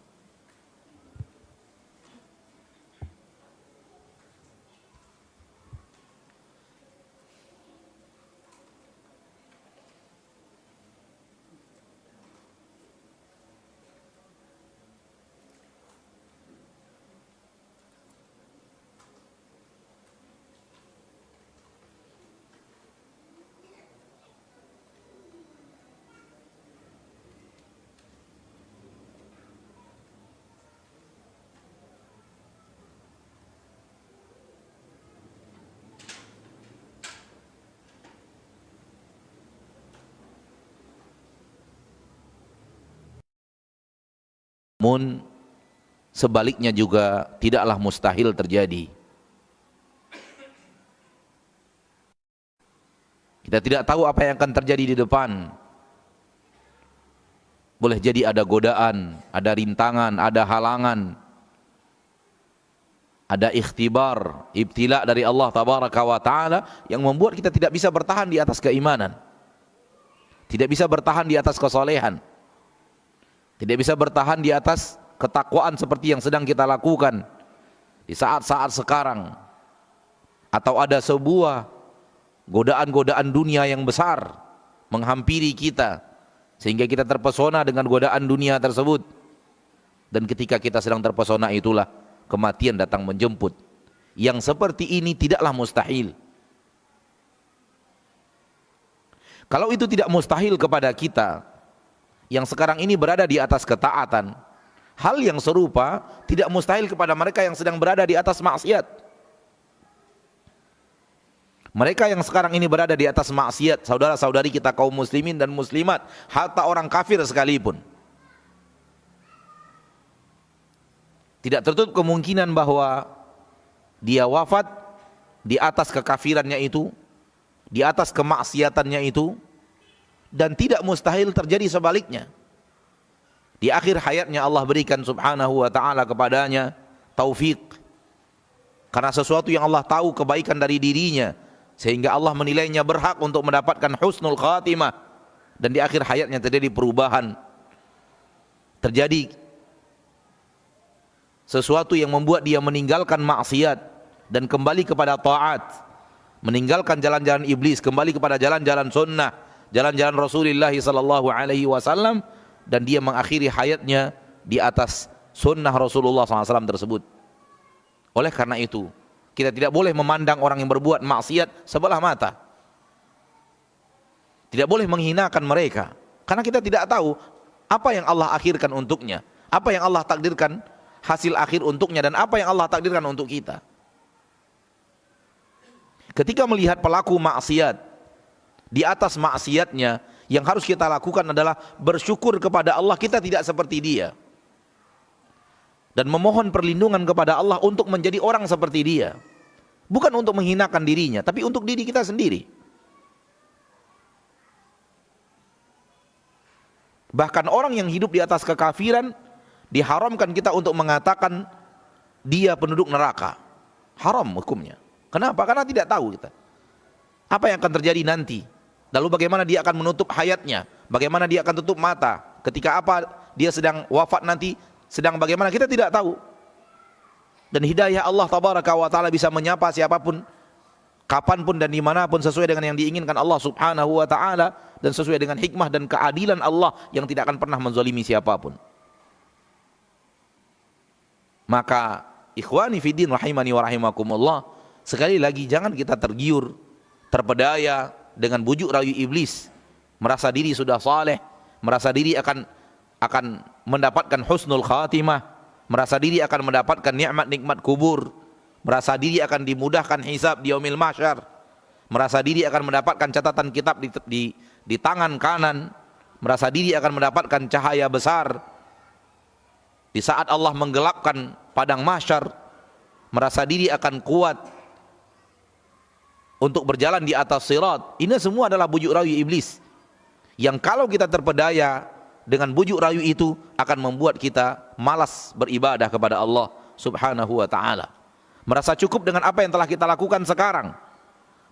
Namun sebaliknya juga tidaklah mustahil terjadi. Kita tidak tahu apa yang akan terjadi di depan. Boleh jadi ada godaan, ada rintangan, ada halangan, ada ikhtibar, ibtila dari Allah tabaraka wa ta'ala yang membuat kita tidak bisa bertahan di atas keimanan, tidak bisa bertahan di atas kesolehan, tidak bisa bertahan di atas ketakwaan seperti yang sedang kita lakukan di saat-saat sekarang. Atau ada sebuah godaan-godaan dunia yang besar menghampiri kita sehingga kita terpesona dengan godaan dunia tersebut, dan ketika kita sedang terpesona itulah kematian datang menjemput. Yang seperti ini tidaklah mustahil. Kalau itu tidak mustahil kepada kita yang sekarang ini berada di atas ketaatan, hal yang serupa tidak mustahil kepada mereka yang sedang berada di atas maksiat. Mereka yang sekarang ini berada di atas maksiat, saudara-saudari kita kaum muslimin dan muslimat, hatta orang kafir sekalipun, tidak tertutup kemungkinan bahwa dia wafat di atas kekafirannya itu, di atas kemaksiatannya itu, dan tidak mustahil terjadi sebaliknya. Di akhir hayatnya Allah berikan subhanahu wa ta'ala kepadanya taufik, karena sesuatu yang Allah tahu kebaikan dari dirinya, sehingga Allah menilainya berhak untuk mendapatkan husnul khatimah, dan di akhir hayatnya terjadi perubahan, terjadi sesuatu yang membuat dia meninggalkan maksiat dan kembali kepada taat, meninggalkan jalan-jalan iblis, kembali kepada jalan-jalan sunnah, jalan-jalan Rasulullah sallallahu alaihi wasallam, dan dia mengakhiri hayatnya di atas sunnah Rasulullah SAW tersebut. Oleh karena itu, kita tidak boleh memandang orang yang berbuat maksiat sebelah mata. Tidak boleh menghinakan mereka, karena kita tidak tahu apa yang Allah akhirkan untuknya, apa yang Allah takdirkan hasil akhir untuknya, dan apa yang Allah takdirkan untuk kita. Ketika melihat pelaku maksiat di atas maksiatnya, yang harus kita lakukan adalah bersyukur kepada Allah kita tidak seperti dia, dan memohon perlindungan kepada Allah untuk menjadi orang seperti dia. Bukan untuk menghinakan dirinya, tapi untuk diri kita sendiri. Bahkan orang yang hidup di atas kekafiran, diharamkan kita untuk mengatakan dia penduduk neraka. Haram hukumnya. Kenapa? Karena tidak tahu kita apa yang akan terjadi nanti. Lalu bagaimana dia akan menutup hayatnya, bagaimana dia akan tutup mata, ketika apa dia sedang wafat nanti, sedang bagaimana, kita tidak tahu. Dan hidayah Allah tabaraka wa ta'ala bisa menyapa siapapun, kapanpun dan dimanapun, sesuai dengan yang diinginkan Allah subhanahu wa ta'ala, dan sesuai dengan hikmah dan keadilan Allah yang tidak akan pernah menzalimi siapapun. Maka ikhwani fiddin rahimani wa rahimakumullah, sekali lagi jangan kita tergiur, terpedaya dengan bujuk rayu iblis, merasa diri sudah saleh, merasa diri akan mendapatkan husnul khatimah, merasa diri akan mendapatkan nikmat-nikmat kubur, merasa diri akan dimudahkan hisab di yaumil mahsyar, merasa diri akan mendapatkan catatan kitab di tangan kanan, merasa diri akan mendapatkan cahaya besar di saat Allah menggelapkan padang mahsyar, merasa diri akan kuat untuk berjalan di atas sirat. Ini semua adalah bujuk rayu iblis, yang kalau kita terpedaya dengan bujuk rayu itu akan membuat kita malas beribadah kepada Allah subhanahu wa ta'ala, merasa cukup dengan apa yang telah kita lakukan sekarang.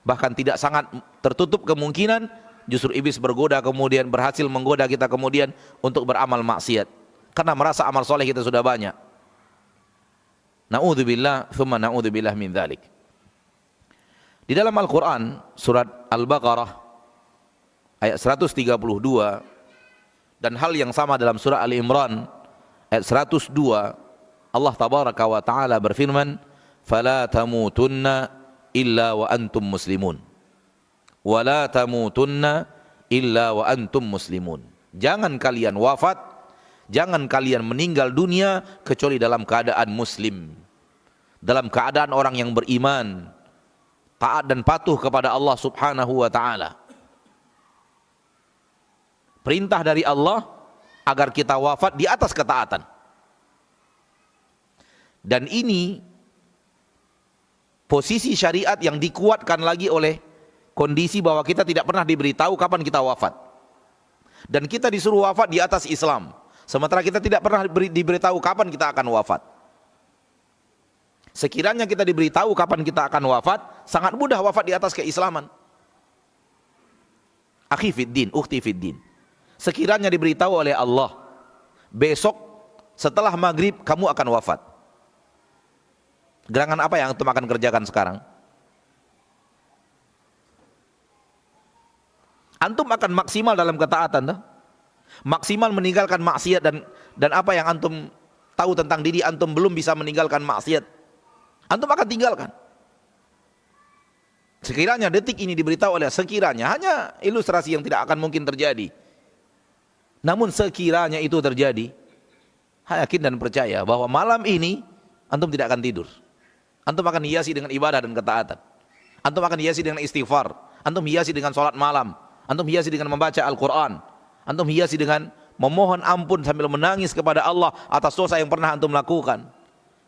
Bahkan tidak sangat tertutup kemungkinan justru iblis bergoda, kemudian berhasil menggoda kita kemudian untuk beramal maksiat, karena merasa amal soleh kita sudah banyak. Na'udzubillah thumma na'udzubillah min dzalik. Di dalam Al-Quran surat Al-Baqarah ayat 132, dan hal yang sama dalam surah Al-Imran ayat 102, Allah tabaraka wa ta'ala berfirman, "Fala tamutunna illa wa antum muslimun." Wala tamutunna illa wa antum muslimun. Jangan kalian wafat, jangan kalian meninggal dunia kecuali dalam keadaan muslim, dalam keadaan orang yang beriman, taat dan patuh kepada Allah subhanahu wa ta'ala. Perintah dari Allah agar kita wafat di atas ketaatan. Dan ini posisi syariat yang dikuatkan lagi oleh kondisi bahwa kita tidak pernah diberitahu kapan kita wafat. Dan kita disuruh wafat di atas Islam. Sementara kita tidak pernah diberitahu kapan kita akan wafat. Sekiranya kita diberitahu kapan kita akan wafat, sangat mudah wafat di atas keislaman. Akhi fiddin, ukhti fiddin. Sekiranya diberitahu oleh Allah, besok setelah maghrib kamu akan wafat. Gerangan apa yang antum akan kerjakan sekarang? Antum akan maksimal dalam ketaatan, maksimal meninggalkan maksiat dan apa yang antum tahu tentang diri antum belum bisa meninggalkan maksiat, antum akan tinggalkan. Sekiranya detik ini diberitahu oleh sekiranya, hanya ilustrasi yang tidak akan mungkin terjadi. Namun sekiranya itu terjadi, yakin dan percaya bahwa malam ini antum tidak akan tidur. Antum akan hiasi dengan ibadah dan ketaatan. Antum akan hiasi dengan istighfar. Antum hiasi dengan sholat malam. Antum hiasi dengan membaca Al-Quran. Antum hiasi dengan memohon ampun sambil menangis kepada Allah atas dosa yang pernah antum lakukan.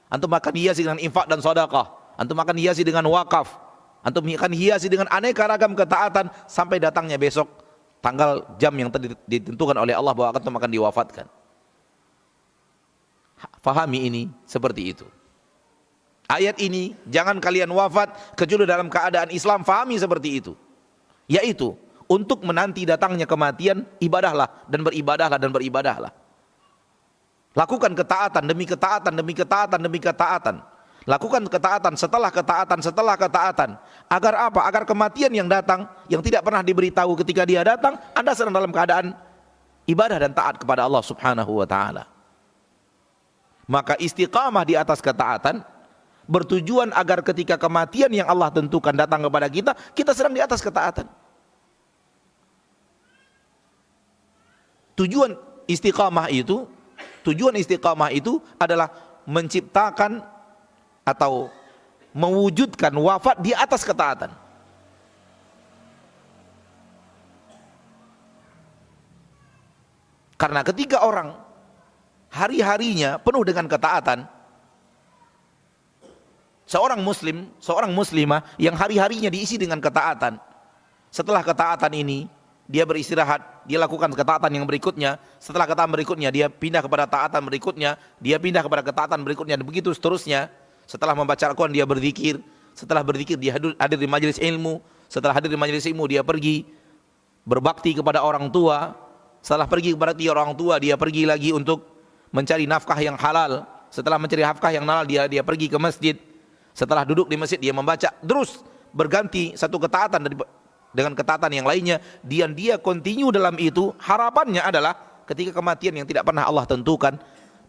Antum akan hiasi dengan infak dan sedekah. Antum akan hiasi dengan wakaf. Antum akan hiasi dengan aneka ragam ketaatan sampai datangnya besok tanggal jam yang ditentukan oleh Allah bahwa antum akan diwafatkan. Fahami ini seperti itu. Ayat ini, jangan kalian wafat kecuali dalam keadaan Islam, fahami seperti itu. Yaitu untuk menanti datangnya kematian, ibadahlah dan beribadahlah dan beribadahlah. Lakukan ketaatan demi ketaatan demi ketaatan demi ketaatan. Lakukan ketaatan setelah ketaatan setelah ketaatan. Agar apa? Agar kematian yang datang, yang tidak pernah diberitahu ketika dia datang, Anda sedang dalam keadaan ibadah dan taat kepada Allah Subhanahu wa ta'ala. Maka istiqamah di atas ketaatan bertujuan agar ketika kematian yang Allah tentukan datang kepada kita, kita sedang di atas ketaatan. Tujuan istiqamah itu adalah menciptakan atau mewujudkan wafat di atas ketaatan. Karena ketika orang hari-harinya penuh dengan ketaatan, seorang muslim, seorang muslimah yang hari-harinya diisi dengan ketaatan, setelah ketaatan ini dia beristirahat, dia lakukan ketaatan yang berikutnya, setelah ketaatan berikutnya dia pindah kepada taatan berikutnya, dia pindah kepada ketaatan berikutnya, dan begitu seterusnya. Setelah membaca Al-Quran dia berzikir, setelah berzikir dia hadir di majelis ilmu, setelah hadir di majelis ilmu dia pergi berbakti kepada orang tua, setelah pergi kepada orang tua dia pergi lagi untuk mencari nafkah yang halal, setelah mencari nafkah yang halal dia pergi ke masjid, setelah duduk di masjid dia membaca, terus berganti satu ketaatan dengan ketaatan yang lainnya, dia continue dalam itu. Harapannya adalah ketika kematian yang tidak pernah Allah tentukan,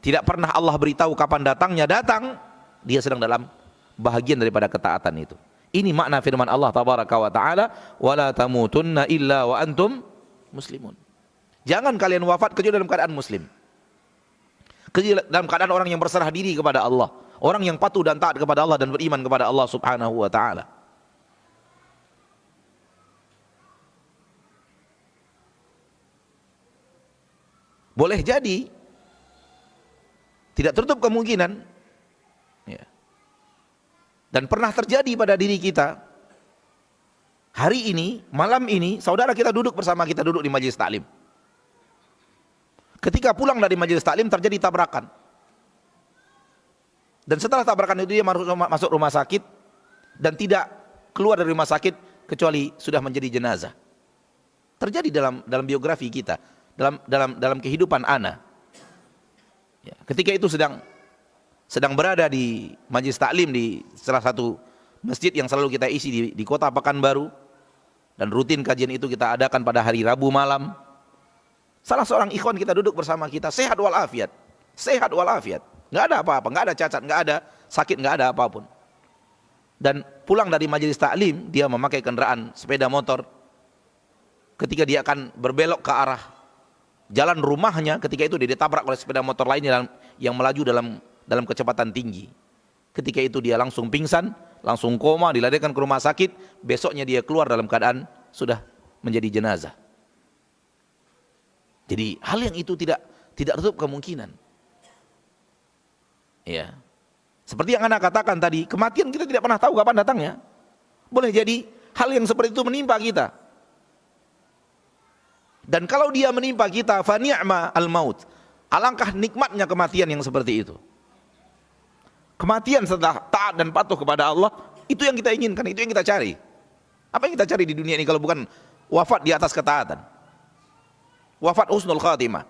tidak pernah Allah beritahu kapan datangnya, datang, dia sedang dalam bahagian daripada ketaatan itu. Ini makna firman Allah tabaraka wa taala, wala tamutunna illa wa antum muslimun. Jangan kalian wafat kecuali dalam keadaan muslim, dalam keadaan orang yang berserah diri kepada Allah, orang yang patuh dan taat kepada Allah dan beriman kepada Allah Subhanahu wa taala. Boleh jadi tidak tertutup kemungkinan, ya, dan pernah terjadi pada diri kita. Hari ini, malam ini, saudara kita duduk bersama kita, duduk di majelis taklim. Ketika pulang dari majelis taklim terjadi tabrakan. Dan setelah tabrakan itu dia masuk rumah sakit dan tidak keluar dari rumah sakit kecuali sudah menjadi jenazah. Terjadi dalam biografi kita, dalam kehidupan ana. Ya, ketika itu sedang berada di majelis taklim di salah satu masjid yang selalu kita isi di kota Pekanbaru, dan rutin kajian itu kita adakan pada hari Rabu malam. Salah seorang ikhwan kita duduk bersama kita, sehat walafiat, nggak ada apa-apa, nggak ada cacat, nggak ada sakit, nggak ada apapun. Dan pulang dari majelis taklim dia memakai kendaraan sepeda motor. Ketika dia akan berbelok ke arah jalan rumahnya, ketika itu dia ditabrak oleh sepeda motor lainnya yang melaju dalam kecepatan tinggi. Ketika itu dia langsung pingsan, langsung koma, dilarikan ke rumah sakit. Besoknya dia keluar dalam keadaan sudah menjadi jenazah. Jadi hal yang itu tidak tertutup kemungkinan. Ya. Seperti yang Anda katakan tadi, kematian kita tidak pernah tahu kapan datangnya. Boleh jadi hal yang seperti itu menimpa kita. Dan kalau dia menimpa kita, fa ni'ma al-maut. Alangkah nikmatnya kematian yang seperti itu. Kematian setelah taat dan patuh kepada Allah, itu yang kita inginkan, itu yang kita cari. Apa yang kita cari di dunia ini kalau bukan wafat di atas ketaatan? Wafat husnul khatimah.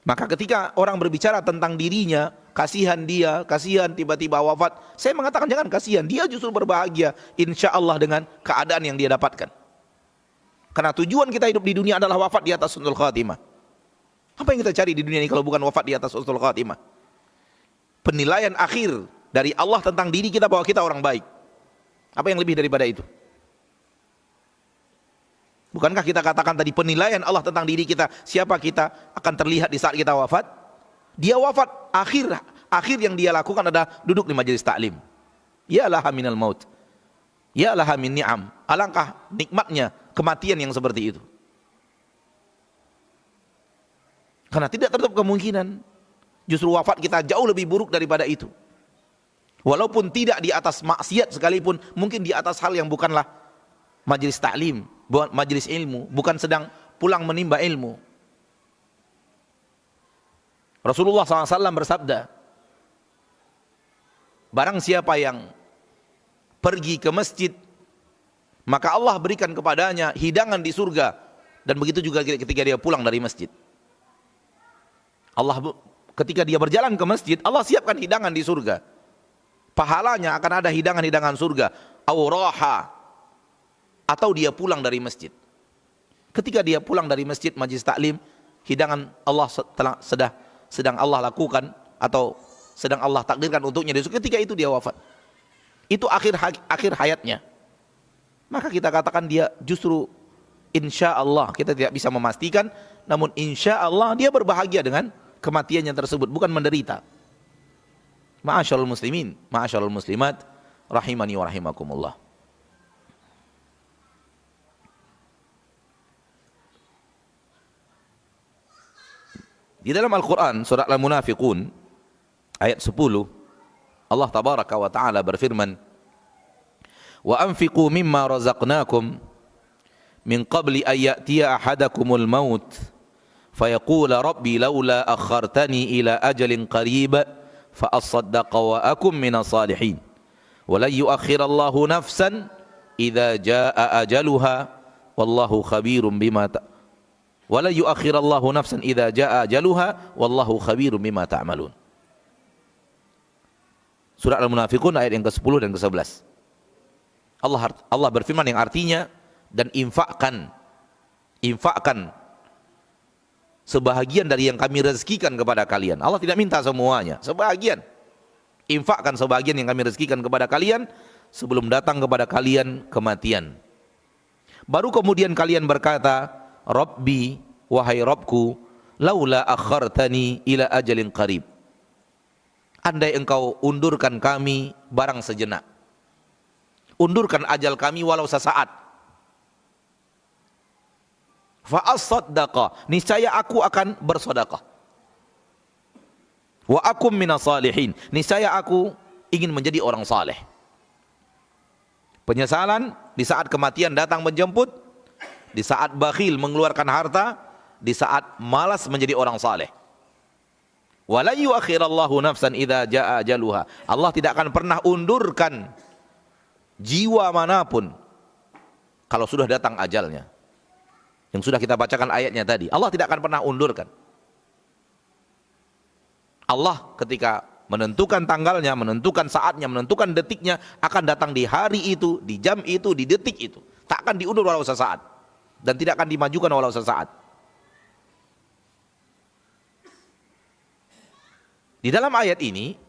Maka ketika orang berbicara tentang dirinya, kasihan dia, kasihan tiba-tiba wafat, saya mengatakan jangan kasihan, dia justru berbahagia insya Allah dengan keadaan yang dia dapatkan. Karena tujuan kita hidup di dunia adalah wafat di atas husnul khatimah. Apa yang kita cari di dunia ini kalau bukan wafat di atas husnul khatimah? Penilaian akhir dari Allah tentang diri kita bahwa kita orang baik. Apa yang lebih daripada itu? Bukankah kita katakan tadi penilaian Allah tentang diri kita, siapa kita akan terlihat di saat kita wafat? Dia wafat, akhir yang dia lakukan adalah duduk di majelis taklim. Ya laha minal maut. Ya laha min ni'am. Alangkah nikmatnya kematian yang seperti itu. Karena tidak tertutup kemungkinan justru wafat kita jauh lebih buruk daripada itu. Walaupun tidak di atas maksiat sekalipun, mungkin di atas hal yang bukanlah majelis taklim, majelis ilmu, bukan sedang pulang menimba ilmu. Rasulullah SAW bersabda, barang siapa yang pergi ke masjid, maka Allah berikan kepadanya hidangan di surga, dan begitu juga ketika dia pulang dari masjid. Allah ketika dia berjalan ke masjid, Allah siapkan hidangan di surga. Pahalanya akan ada hidangan-hidangan surga, auraha, atau dia pulang dari masjid. Ketika dia pulang dari masjid majelis taklim, hidangan Allah sedang Allah lakukan atau sedang Allah takdirkan untuknya di surga, ketika itu dia wafat. Itu akhir hayatnya. Maka kita katakan dia justru insya Allah, kita tidak bisa memastikan, namun insya Allah dia berbahagia dengan kematiannya tersebut, bukan menderita. Ma'asyarul muslimin, ma'asyarul muslimat, rahimani wa rahimakumullah. Di dalam Al-Quran, surat Al-Munafiqun, ayat 10, Allah tabaraka wa ta'ala berfirman, wa anfiqu mimma razaqnakum min qabli an ya'tiya ahadakumul maut fayaqula rabbi laula akhartani ila ajalin qarib fa asaddaqa wa akum minas salihin wa la yu'akhirallahu nafsan idza jaa ajaluha wallahu khabirum bima wa la yu'akhirallahu nafsan idza jaa ajaluha wallahu khabirum bima ta'malun. Surah Al-Munafiqun ayat yang ke-10 dan ke-11. Allah berfirman yang artinya, dan infakkan sebahagian dari yang kami rezekikan kepada kalian. Allah tidak minta semuanya, sebahagian. Infakkan sebahagian yang kami rezekikan kepada kalian sebelum datang kepada kalian kematian. Baru kemudian kalian berkata, Rabbi, wahai Rabbku, laula akhartani ila ajalin qarib. Andai engkau undurkan kami barang sejenak. Undurkan ajal kami walau sesaat. Fa asaddaqa, niscaya aku akan bersedekah. Wa akum minas salihin, niscaya aku ingin menjadi orang saleh. Penyesalan di saat kematian datang menjemput, di saat bakhil mengeluarkan harta, di saat malas menjadi orang saleh. Wa la yu'akhirallahu nafsan idza jaa ajaluha. Allah tidak akan pernah undurkan jiwa manapun kalau sudah datang ajalnya. Yang sudah kita bacakan ayatnya tadi, Allah tidak akan pernah undurkan. Allah ketika menentukan tanggalnya, menentukan saatnya, menentukan detiknya, akan datang di hari itu, di jam itu, di detik itu. Tak akan diundur walau sesaat, dan tidak akan dimajukan walau sesaat. Di dalam ayat ini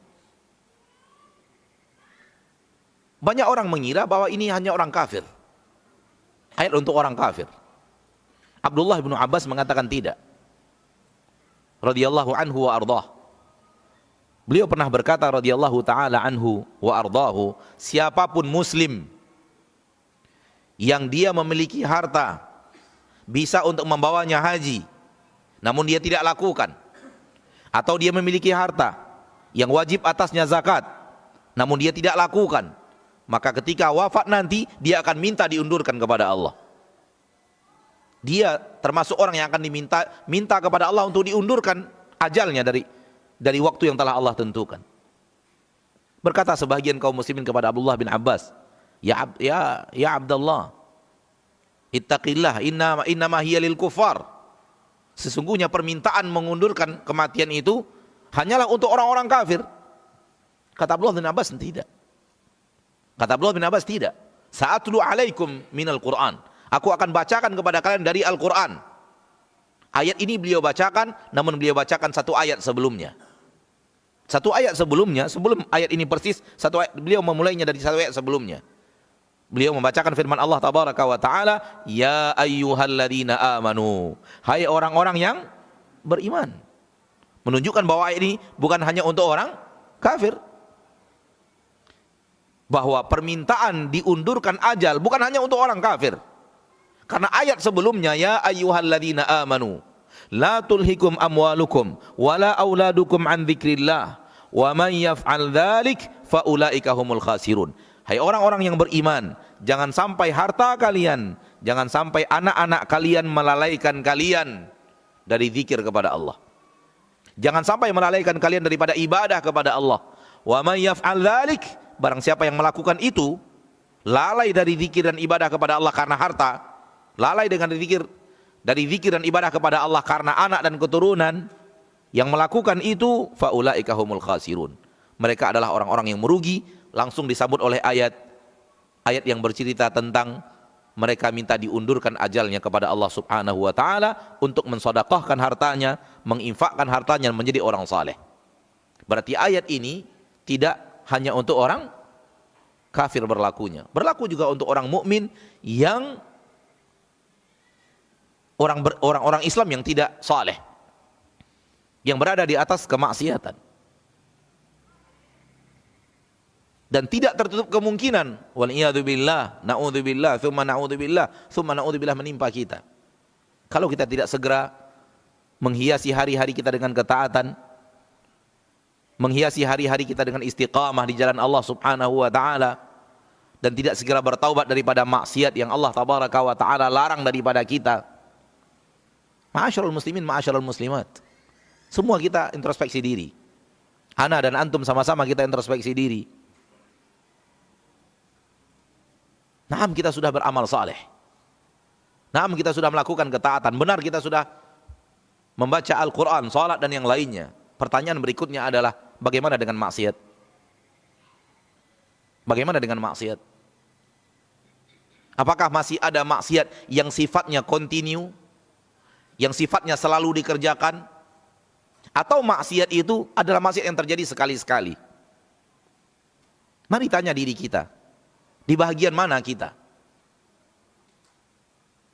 banyak orang mengira bahwa ini hanya orang kafir, ayat untuk orang kafir. Abdullah bin Abbas mengatakan tidak, radhiyallahu anhu wa ardhah. Beliau pernah berkata radhiyallahu taala anhu wa ardhahu, siapapun muslim yang dia memiliki harta bisa untuk membawanya haji, namun dia tidak lakukan, atau dia memiliki harta yang wajib atasnya zakat namun dia tidak lakukan, maka ketika wafat nanti dia akan minta diundurkan kepada Allah. Dia termasuk orang yang akan minta kepada Allah untuk diundurkan ajalnya dari waktu yang telah Allah tentukan. Berkata sebagian kaum muslimin kepada Abdullah bin Abbas, ya Abdullah, ittaqillah, innama hiya lil kufar. Sesungguhnya permintaan mengundurkan kematian itu hanyalah untuk orang-orang kafir. Kata Abdullah bin Abbas, tidak. Kata Abdullah bin Abbas, tidak. Sa'atlu alaikum minal Qur'an. Aku akan bacakan kepada kalian dari Al-Quran. Ayat ini beliau bacakan, namun beliau bacakan satu ayat sebelumnya. Satu ayat sebelumnya, sebelum ayat ini persis, beliau memulainya dari satu ayat sebelumnya. Beliau membacakan firman Allah tabaraka wa ta'ala, ya ayyuhalladzina amanu. Hai orang-orang yang beriman. Menunjukkan bahwa ayat ini bukan hanya untuk orang kafir. Bahwa permintaan diundurkan ajal bukan hanya untuk orang kafir. Karena ayat sebelumnya, ya ayyuhalladzina amanu la tulhikum amwalukum wala auladukum an dzikrillah wa man yaf'al dzalik fa ulaika humul khasirun. Hai orang-orang yang beriman, jangan sampai harta kalian, jangan sampai anak-anak kalian melalaikan kalian dari zikir kepada Allah. Jangan sampai melalaikan kalian daripada ibadah kepada Allah. Wa man yaf'al dzalik, barang siapa yang melakukan itu, lalai dari zikir dan ibadah kepada Allah karena harta, lalai dari zikir dan ibadah kepada Allah karena anak dan keturunan, yang melakukan itu faulaika humul khasirun. Mereka adalah orang-orang yang merugi. Langsung disambut oleh ayat yang bercerita tentang mereka minta diundurkan ajalnya kepada Allah Subhanahu wa taala untuk mensedekahkan hartanya, menginfakkan hartanya menjadi orang saleh. Berarti ayat ini tidak hanya untuk orang kafir berlakunya. Berlaku juga untuk orang mukmin yang orang-orang Islam yang tidak saleh, yang berada di atas kemaksiatan. Dan tidak tertutup kemungkinan, wal'iyadzubillah, na'udzubillah, thumma na'udzubillah menimpa kita. Kalau kita tidak segera menghiasi hari-hari kita dengan ketaatan, menghiasi hari-hari kita dengan istiqamah di jalan Allah Subhanahu wa taala, dan tidak segera bertaubat daripada maksiat yang Allah tabaraka wa taala larang daripada kita. Ma'asyiral muslimin, ma'asyiral muslimat, semua kita introspeksi diri. Ana dan antum sama-sama kita introspeksi diri. Naam, kita sudah beramal saleh. Naam, kita sudah melakukan ketaatan. Benar, kita sudah membaca Al-Quran, salat dan yang lainnya. Pertanyaan berikutnya adalah, bagaimana dengan maksiat? Bagaimana dengan maksiat? Apakah masih ada maksiat yang sifatnya kontinu, yang sifatnya selalu dikerjakan? Atau maksiat itu adalah maksiat yang terjadi sekali-sekali? Mari tanya diri kita. Di bahagian mana kita?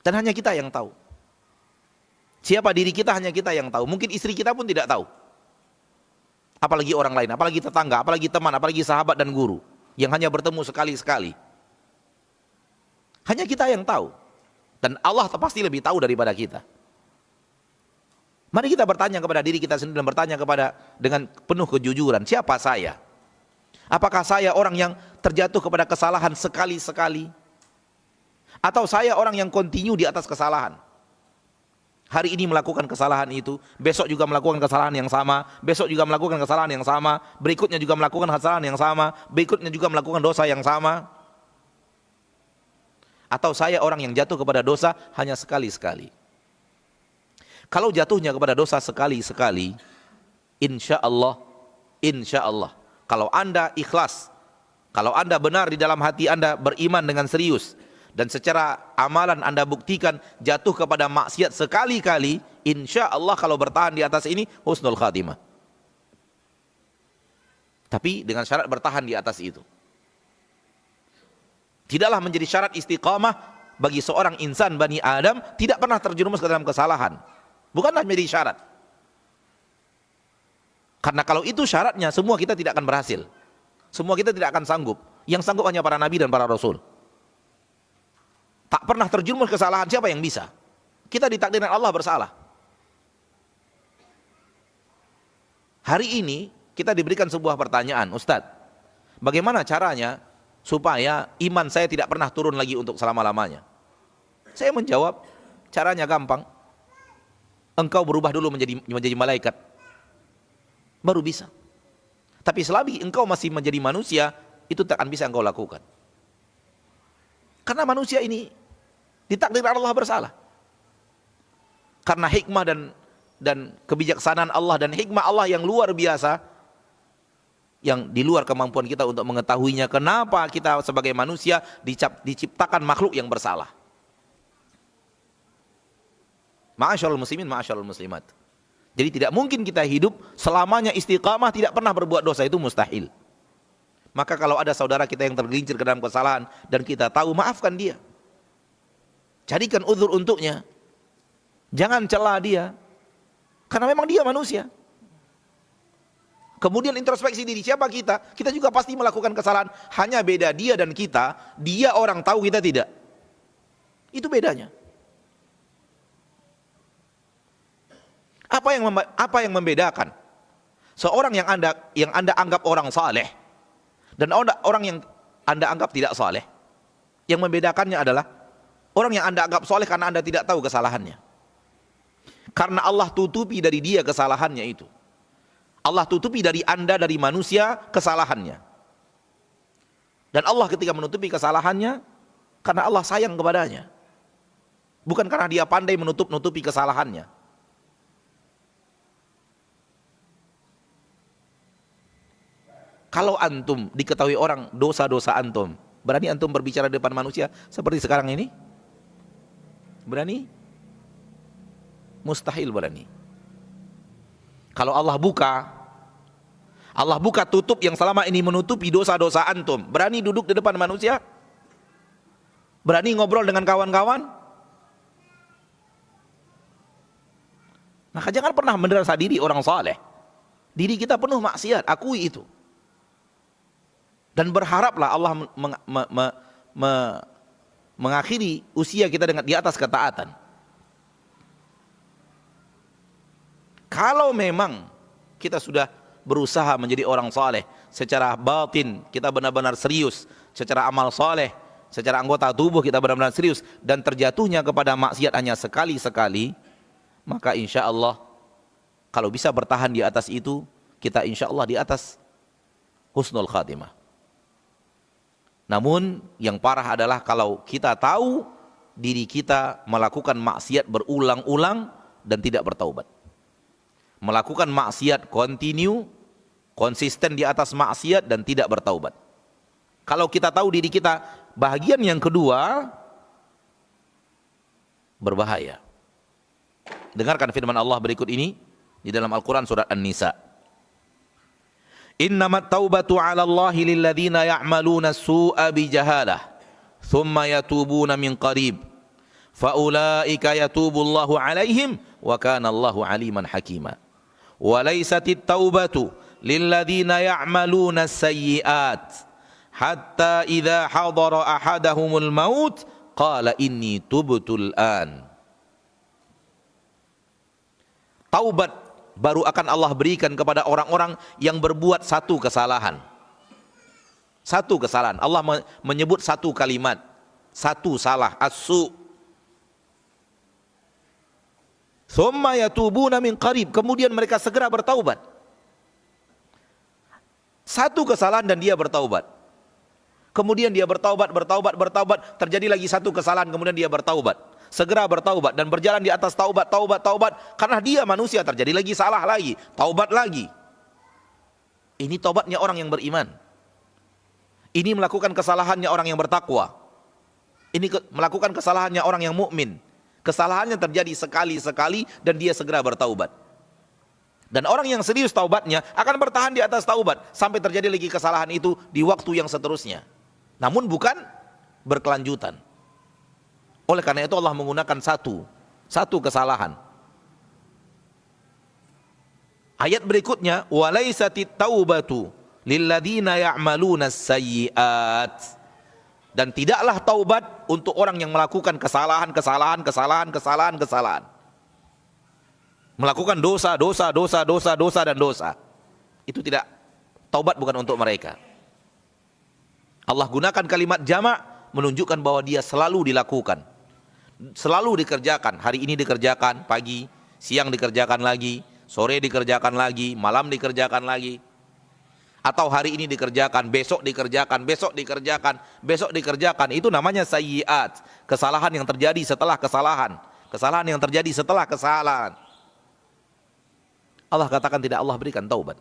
Dan hanya kita yang tahu. Siapa diri kita hanya kita yang tahu. Mungkin istri kita pun tidak tahu. Apalagi orang lain, apalagi tetangga, apalagi teman, apalagi sahabat dan guru yang hanya bertemu sekali-sekali. Hanya kita yang tahu. Dan Allah pasti lebih tahu daripada kita. Mari kita bertanya kepada diri kita sendiri dan bertanya dengan penuh kejujuran, siapa saya? Apakah saya orang yang terjatuh kepada kesalahan sekali-sekali? Atau saya orang yang kontinu di atas kesalahan? Hari ini melakukan kesalahan itu, besok juga melakukan kesalahan yang sama, besok juga melakukan kesalahan yang sama, berikutnya juga melakukan kesalahan yang sama, berikutnya juga melakukan dosa yang sama. Atau saya orang yang jatuh kepada dosa hanya sekali-sekali? Kalau jatuhnya kepada dosa sekali-sekali, insya Allah, kalau Anda ikhlas, kalau Anda benar di dalam hati Anda beriman dengan serius, dan secara amalan Anda buktikan jatuh kepada maksiat sekali-kali, insya Allah kalau bertahan di atas ini, husnul khatimah. Tapi dengan syarat bertahan di atas itu. Tidaklah menjadi syarat istiqamah bagi seorang insan Bani Adam tidak pernah terjerumus ke dalam kesalahan. Bukanlah menjadi syarat. Karena kalau itu syaratnya, semua kita tidak akan berhasil. Semua kita tidak akan sanggup. Yang sanggup hanya para nabi dan para rasul. Tak pernah terjerumus kesalahan, siapa yang bisa? Kita ditakdirkan Allah bersalah. Hari ini kita diberikan sebuah pertanyaan, Ustadz, Bagaimana caranya supaya iman saya tidak pernah turun lagi untuk selama-lamanya? Saya menjawab, caranya gampang. Engkau berubah dulu menjadi malaikat, baru bisa. Tapi selagi engkau masih menjadi manusia, itu tak akan bisa engkau lakukan. Karena manusia ini ditakdir Allah bersalah. Karena hikmah dan kebijaksanaan Allah dan hikmah Allah yang luar biasa, yang di luar kemampuan kita untuk mengetahuinya, kenapa kita sebagai manusia diciptakan makhluk yang bersalah. Ma'asyarul muslimin, ma'asyarul muslimat. Jadi tidak mungkin kita hidup selamanya istiqamah tidak pernah berbuat dosa, itu mustahil. Maka kalau ada saudara kita yang tergelincir ke dalam kesalahan dan kita tahu, maafkan dia. Carikan uzur untuknya. Jangan celah dia. Karena memang dia manusia. Kemudian introspeksi diri, siapa kita? Kita juga pasti melakukan kesalahan. Hanya beda dia dan kita, dia orang tahu, kita tidak. Itu bedanya. Apa yang membedakan seorang yang anda anggap orang saleh dan orang yang anda anggap tidak saleh? Yang membedakannya adalah orang yang anda anggap saleh karena anda tidak tahu kesalahannya. Karena Allah tutupi dari dia kesalahannya itu. Allah tutupi dari anda, dari manusia, kesalahannya. Dan Allah ketika menutupi kesalahannya, karena Allah sayang kepadanya. Bukan karena dia pandai menutupi kesalahannya. Kalau antum diketahui orang dosa-dosa antum, berani antum berbicara di depan manusia seperti sekarang ini? Berani? Mustahil berani. Kalau Allah buka tutup yang selama ini menutupi dosa-dosa antum, berani duduk di depan manusia? Berani ngobrol dengan kawan-kawan? Maka jangan pernah menderasa diri orang saleh. Diri kita penuh maksiat, akui itu. Dan berharaplah Allah mengakhiri usia kita dengan di atas ketaatan. Kalau memang kita sudah berusaha menjadi orang saleh secara batin, kita benar-benar serius, secara amal saleh, secara anggota tubuh kita benar-benar serius, dan terjatuhnya kepada maksiat hanya sekali-sekali, maka insya Allah kalau bisa bertahan di atas itu, kita insya Allah di atas husnul khatimah. Namun yang parah adalah kalau kita tahu diri kita melakukan maksiat berulang-ulang dan tidak bertaubat. Melakukan maksiat konsisten di atas maksiat dan tidak bertaubat. Kalau kita tahu diri kita, bahagian yang kedua berbahaya. Dengarkan firman Allah berikut ini di dalam Al-Quran surat An-Nisa. Innamat taubatu 'ala Allahi lilladzina ya'maluna as-su'a bijahalah thumma yatubuna min qarib faulaika yatubullahu 'alaihim wa kana Allahu 'aliman hakima. Wa laysatit taubatu lilladzina ya'maluna as-sayyi'at hatta idza hadara ahadahumul maut qala inni tubtul an. Taubat baru akan Allah berikan kepada orang-orang yang berbuat satu kesalahan. Satu kesalahan. Allah menyebut satu kalimat, satu salah, as-su. Tsumma yatubuna min qarib, kemudian mereka segera bertaubat. Satu kesalahan dan dia bertaubat. Kemudian dia bertaubat, terjadi lagi satu kesalahan, kemudian dia bertaubat. Segera bertaubat dan berjalan di atas taubat, karena dia manusia, terjadi lagi salah lagi, taubat lagi. Ini taubatnya orang yang beriman. Ini melakukan kesalahannya orang yang bertakwa. Ini melakukan kesalahannya orang yang mukmin. Kesalahannya terjadi sekali-sekali dan dia segera bertaubat. Dan orang yang serius taubatnya akan bertahan di atas taubat sampai terjadi lagi kesalahan itu di waktu yang seterusnya. Namun bukan berkelanjutan. Oleh karena itu Allah menggunakan satu kesalahan. Ayat berikutnya, walaisatit taubatu lilladzina ya'maluna as-sayyi'at. Dan tidaklah taubat untuk orang yang melakukan kesalahan. Melakukan dosa dan dosa. Itu tidak, taubat bukan untuk mereka. Allah gunakan kalimat jamak menunjukkan bahwa dia selalu dilakukan, selalu dikerjakan. Hari ini dikerjakan pagi, siang dikerjakan lagi, sore dikerjakan lagi, malam dikerjakan lagi. Atau hari ini dikerjakan, besok dikerjakan, besok dikerjakan, besok dikerjakan. Itu namanya sayyiat, kesalahan yang terjadi setelah kesalahan, kesalahan yang terjadi setelah kesalahan. Allah katakan tidak Allah berikan taubat.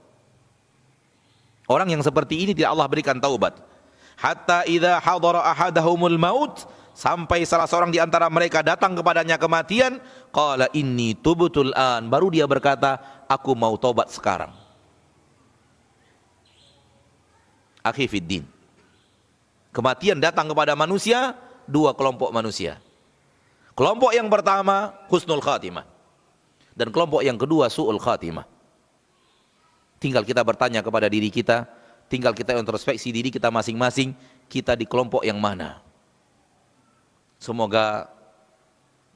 Orang yang seperti ini tidak Allah berikan taubat. Hatta idza hadara ahadahumul maut, sampai salah seorang di antara mereka datang kepadanya kematian, qala inni tubtul an, baru dia berkata, aku mau taubat sekarang. Akhi fiddin, kematian datang kepada manusia, dua kelompok manusia. Kelompok yang pertama husnul khatimah, dan kelompok yang kedua su'ul khatimah. Tinggal kita bertanya kepada diri kita, tinggal kita introspeksi diri kita masing-masing, kita di kelompok yang mana. Semoga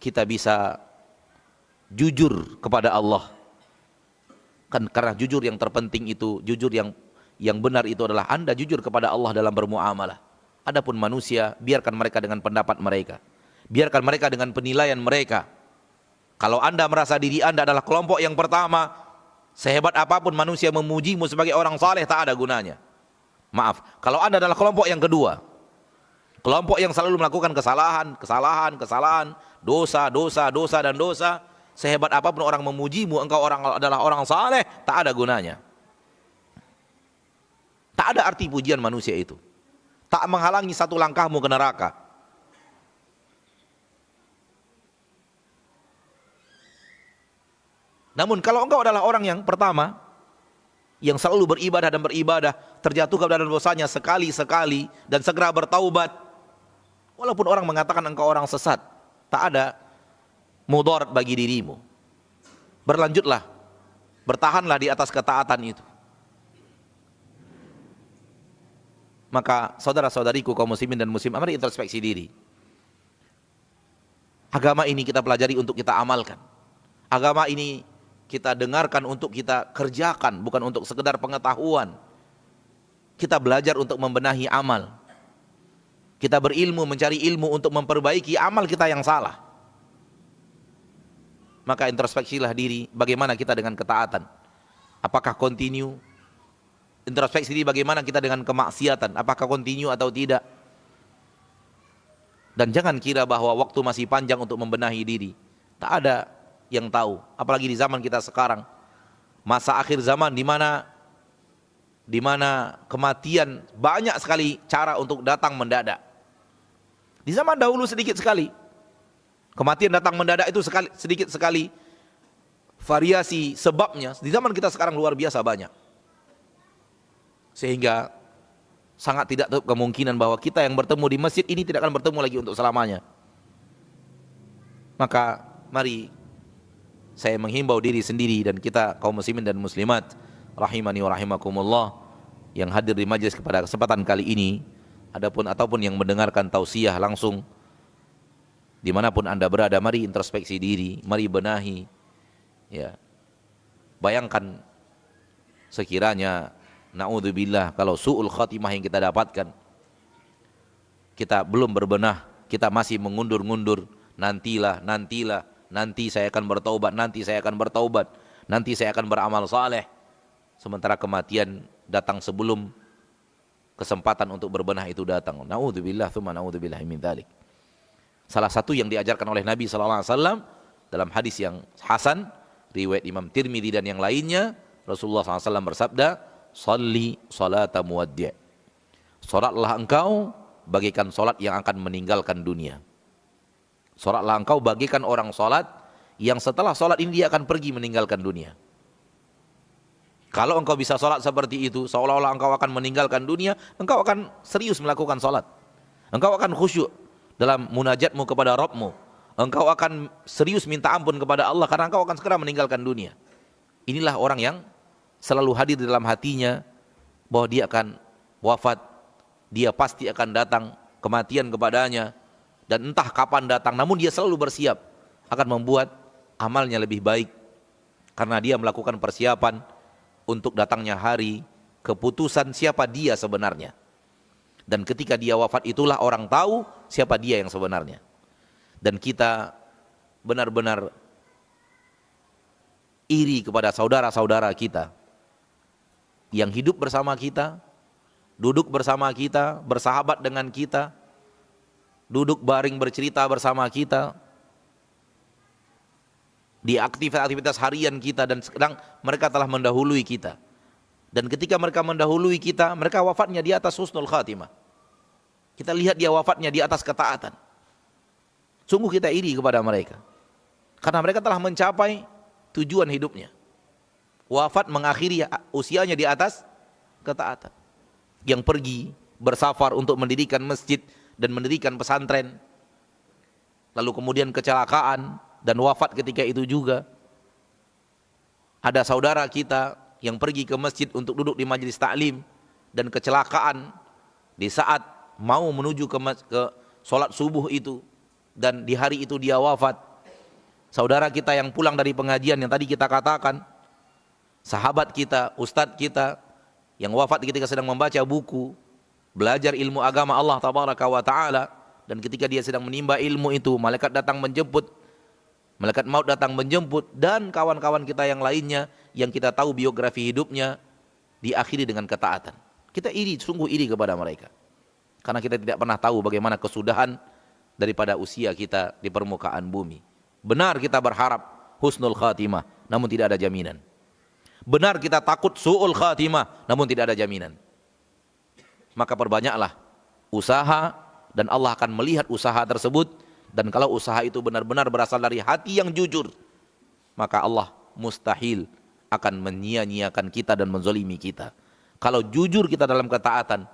kita bisa jujur kepada Allah. Kan karena jujur yang terpenting itu, jujur yang benar itu adalah Anda jujur kepada Allah dalam bermuamalah. Adapun manusia, biarkan mereka dengan pendapat mereka, biarkan mereka dengan penilaian mereka. Kalau Anda merasa diri Anda adalah kelompok yang pertama, sehebat apapun manusia memujimu sebagai orang saleh, tak ada gunanya. Maaf, kalau Anda adalah kelompok yang kedua, kelompok yang selalu melakukan kesalahan, dosa dan dosa, sehebat apapun orang memujimu, engkau adalah orang saleh, tak ada gunanya. Tak ada arti pujian manusia itu. Tak menghalangi satu langkahmu ke neraka. Namun kalau engkau adalah orang yang pertama, yang selalu beribadah, terjatuh ke dalam dosanya sekali-sekali dan segera bertaubat, walaupun orang mengatakan engkau orang sesat, tak ada mudarat bagi dirimu. Berlanjutlah, bertahanlah di atas ketaatan itu. Maka saudara-saudariku kaum muslimin dan muslim, mari introspeksi diri. Agama ini kita pelajari untuk kita amalkan. Agama ini kita dengarkan untuk kita kerjakan, bukan untuk sekedar pengetahuan. Kita belajar untuk membenahi amal. Kita berilmu, mencari ilmu untuk memperbaiki amal kita yang salah. Maka introspeksilah diri, bagaimana kita dengan ketaatan. Apakah continue? Introspeksi diri bagaimana kita dengan kemaksiatan, apakah continue atau tidak. Dan jangan kira bahwa waktu masih panjang untuk membenahi diri. Tak ada yang tahu, apalagi di zaman kita sekarang, masa akhir zaman di mana kematian banyak sekali cara untuk datang mendadak. Di zaman dahulu sedikit sekali kematian datang mendadak, itu sedikit sekali variasi sebabnya. Di zaman kita sekarang luar biasa banyak. Sehingga sangat tidak tertutup kemungkinan bahwa kita yang bertemu di masjid ini tidak akan bertemu lagi untuk selamanya. Maka mari saya menghimbau diri sendiri dan kita kaum muslimin dan muslimat rahimani wa rahimakumullah yang hadir di majelis pada kesempatan kali ini, ataupun yang mendengarkan tausiah langsung dimanapun Anda berada, mari introspeksi diri, mari benahi. Ya, bayangkan sekiranya na'udzubillah kalau su'ul khatimah yang kita dapatkan, kita belum berbenah, kita masih mengundur-ngundur, nantilah, nanti saya akan bertaubat, nanti saya akan beramal saleh. Sementara kematian datang sebelum kesempatan untuk berbenah itu datang. Na'udzubillah, tsumma na'udzubillah min dzalik. Salah satu yang diajarkan oleh Nabi SAW dalam hadis yang hasan, riwayat Imam Tirmidzi dan yang lainnya, Rasulullah SAW bersabda, Salli salata muwaddi'. Salatlah engkau bagaikan salat yang akan meninggalkan dunia. Salatlah engkau bagaikan orang salat yang setelah salat ini dia akan pergi meninggalkan dunia. Kalau engkau bisa salat seperti itu, seolah-olah engkau akan meninggalkan dunia, engkau akan serius melakukan salat. Engkau akan khusyuk dalam munajatmu kepada Rabbmu. Engkau akan serius minta ampun kepada Allah karena engkau akan segera meninggalkan dunia. Inilah orang yang selalu hadir di dalam hatinya bahwa dia akan wafat, dia pasti akan datang kematian kepadanya, dan entah kapan datang, namun dia selalu bersiap akan membuat amalnya lebih baik karena dia melakukan persiapan untuk datangnya hari keputusan siapa dia sebenarnya. Dan ketika dia wafat itulah orang tahu siapa dia yang sebenarnya. Dan kita benar-benar iri kepada saudara-saudara kita yang hidup bersama kita, duduk bersama kita, bersahabat dengan kita, duduk baring bercerita bersama kita, di aktivitas harian kita, dan sekarang mereka telah mendahului kita. Dan ketika mereka mendahului kita, mereka wafatnya di atas husnul khatimah. Kita lihat dia wafatnya di atas ketaatan. Sungguh kita iri kepada mereka. Karena mereka telah mencapai tujuan hidupnya. Wafat mengakhiri usianya di atas ketaatan. Yang pergi bersafar untuk mendirikan masjid dan mendirikan pesantren. Lalu kemudian kecelakaan dan wafat ketika itu juga. Ada saudara kita yang pergi ke masjid untuk duduk di majelis taklim dan kecelakaan di saat mau menuju ke sholat subuh itu, dan di hari itu dia wafat. Saudara kita yang pulang dari pengajian yang tadi kita katakan, sahabat kita, ustadz kita yang wafat ketika sedang membaca buku, belajar ilmu agama Allah tabaraka wa ta'ala, dan ketika dia sedang menimba ilmu itu, malaikat datang menjemput, malaikat maut datang menjemput, dan kawan-kawan kita yang lainnya yang kita tahu biografi hidupnya diakhiri dengan ketaatan. Kita iri, sungguh iri kepada mereka. Karena kita tidak pernah tahu bagaimana kesudahan daripada usia kita di permukaan bumi. Benar kita berharap husnul khatimah, namun tidak ada jaminan. Benar kita takut su'ul khatimah, namun tidak ada jaminan. Maka perbanyaklah usaha, dan Allah akan melihat usaha tersebut. Dan kalau usaha itu benar-benar berasal dari hati yang jujur, maka Allah mustahil akan menyia-nyiakan kita dan menzolimi kita. Kalau jujur kita dalam ketaatan,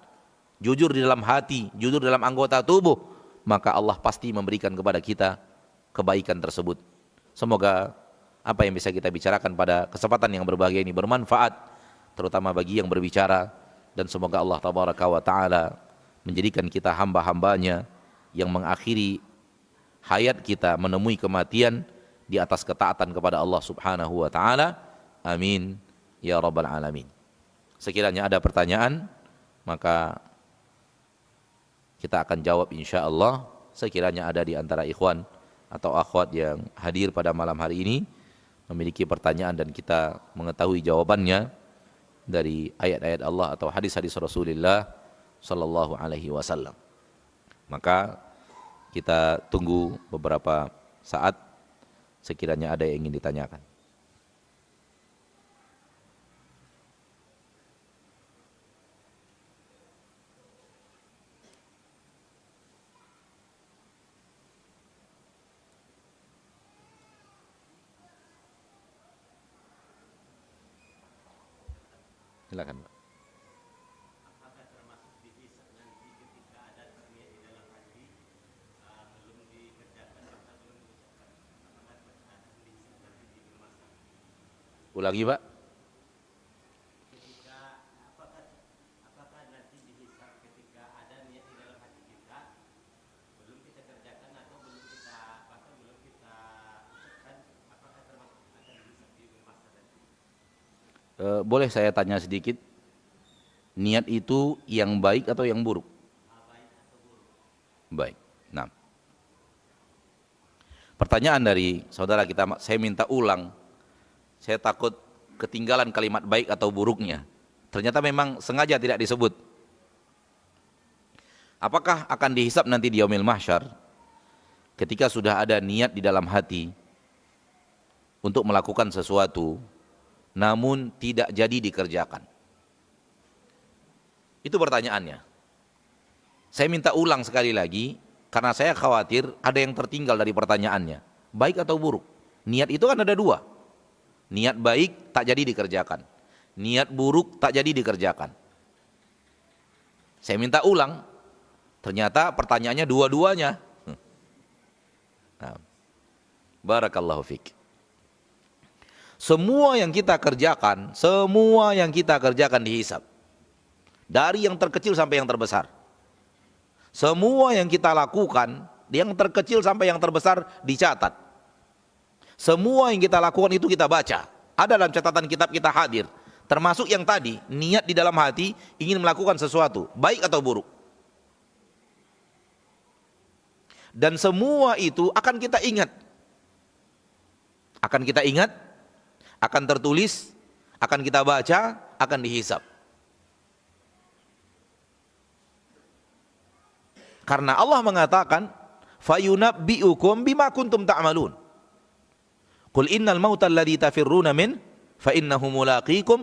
jujur di dalam hati, jujur dalam anggota tubuh, maka Allah pasti memberikan kepada kita kebaikan tersebut. Semoga apa yang bisa kita bicarakan pada kesempatan yang berbahagia ini bermanfaat, terutama bagi yang berbicara, dan semoga Allah tabaraka wa ta'ala menjadikan kita hamba-hambanya yang mengakhiri hayat kita menemui kematian di atas ketaatan kepada Allah subhanahu wa ta'ala. Amin ya rabbal alamin. Sekiranya ada pertanyaan, maka kita akan jawab insya Allah. Sekiranya ada di antara ikhwan atau akhwat yang hadir pada malam hari ini memiliki pertanyaan dan kita mengetahui jawabannya dari ayat-ayat Allah atau hadis-hadis Rasulullah sallallahu alaihi wasallam, maka kita tunggu beberapa saat sekiranya ada yang ingin ditanyakan. Silakan, Pak. Ulangi, Pak. Apakah nanti dihisab ketika ada niat di dalam hati kita, belum kita kerjakan atau belum kita bahkan belum kita ucapkan, apakah termasuk akan dihisab di masa nanti? Boleh saya tanya sedikit? Niat itu yang baik atau yang buruk? Baik atau buruk? Baik. Nah, pertanyaan dari saudara kita, saya minta ulang. Saya takut ketinggalan kalimat baik atau buruknya. Ternyata memang sengaja tidak disebut. Apakah akan dihisab nanti di yaumil mahsyar ketika sudah ada niat di dalam hati untuk melakukan sesuatu namun tidak jadi dikerjakan? Itu pertanyaannya. Saya minta ulang sekali lagi karena saya khawatir ada yang tertinggal dari pertanyaannya. Baik atau buruk? Niat itu kan ada dua. Niat baik tak jadi dikerjakan, niat buruk tak jadi dikerjakan. Saya minta ulang, ternyata pertanyaannya dua-duanya. Nah, barakallahu fiik. Semua yang kita kerjakan dihisab. Dari yang terkecil sampai yang terbesar. Semua yang kita lakukan, yang terkecil sampai yang terbesar dicatat. Semua yang kita lakukan itu kita baca. Ada dalam catatan kitab kita hadir. Termasuk yang tadi, niat di dalam hati ingin melakukan sesuatu, baik atau buruk. Dan semua itu akan kita ingat. Akan kita ingat, akan tertulis, akan kita baca, akan dihisab. Karena Allah mengatakan, fayunabbi'ukum bima kuntum ta'malun. Qul innal mauta alladhi tafirruna min fa innahu mulaqikum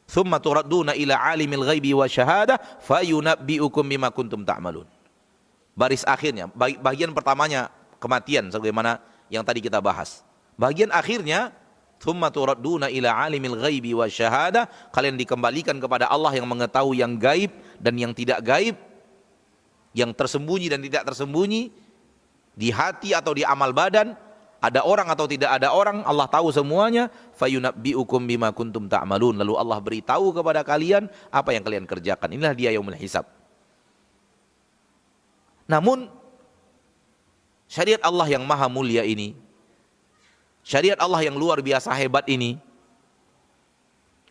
thumma turadduna ila alimil ghaibi wa syahada fayunabbi'ukum bima kuntum ta'malun. Baris akhirnya, bagian pertamanya kematian sebagaimana yang tadi kita bahas. Bagian akhirnya, thumma turadduna ila alimil ghaibi wa syahada, kalian dikembalikan kepada Allah yang mengetahui yang gaib dan yang tidak gaib, yang tersembunyi dan tidak tersembunyi, di hati atau di amal badan, ada orang atau tidak ada orang, Allah tahu semuanya. Fayunabbi'ukum bima kuntum ta'malun. Lalu Allah beritahu kepada kalian apa yang kalian kerjakan. Inilah dia yaumul hisab. Namun syariat Allah yang maha mulia ini, syariat Allah yang luar biasa hebat ini,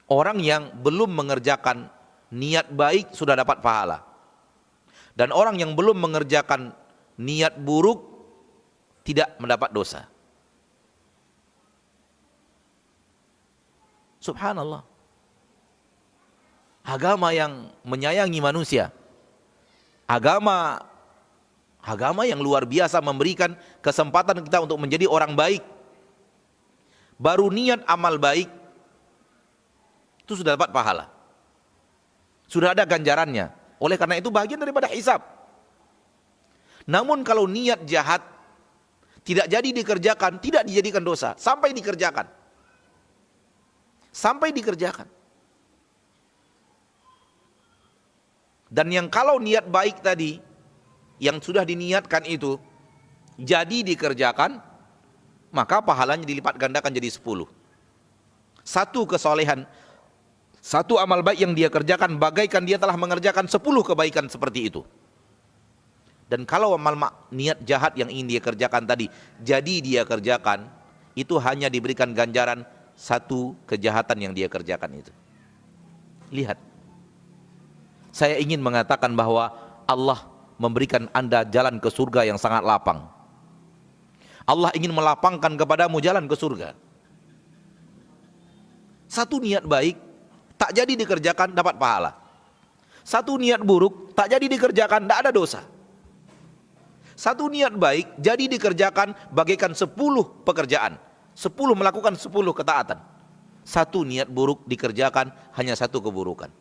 orang yang belum mengerjakan niat baik sudah dapat pahala. Dan orang yang belum mengerjakan niat buruk tidak mendapat dosa. Subhanallah. Agama yang menyayangi manusia. Agama yang luar biasa memberikan kesempatan kita untuk menjadi orang baik. Baru niat amal baik itu sudah dapat pahala. Sudah ada ganjarannya. Oleh karena itu bagian daripada hisab. Namun kalau niat jahat tidak jadi dikerjakan, tidak dijadikan dosa sampai dikerjakan. Sampai dikerjakan. Dan yang kalau niat baik tadi yang sudah diniatkan itu jadi dikerjakan, maka pahalanya dilipat gandakan jadi 10. Satu kesolehan, satu amal baik yang dia kerjakan bagaikan dia telah mengerjakan 10 kebaikan seperti itu. Dan kalau amal niat jahat yang ingin dia kerjakan tadi jadi dia kerjakan, itu hanya diberikan ganjaran satu kejahatan yang dia kerjakan itu. Lihat, saya ingin mengatakan bahwa Allah memberikan Anda jalan ke surga yang sangat lapang. Allah ingin melapangkan kepadamu jalan ke surga. Satu niat baik tak jadi dikerjakan dapat pahala. Satu niat buruk tak jadi dikerjakan tidak ada dosa. Satu niat baik jadi dikerjakan bagaikan 10 pekerjaan. 10 melakukan 10 ketaatan. Satu niat buruk dikerjakan hanya satu keburukan.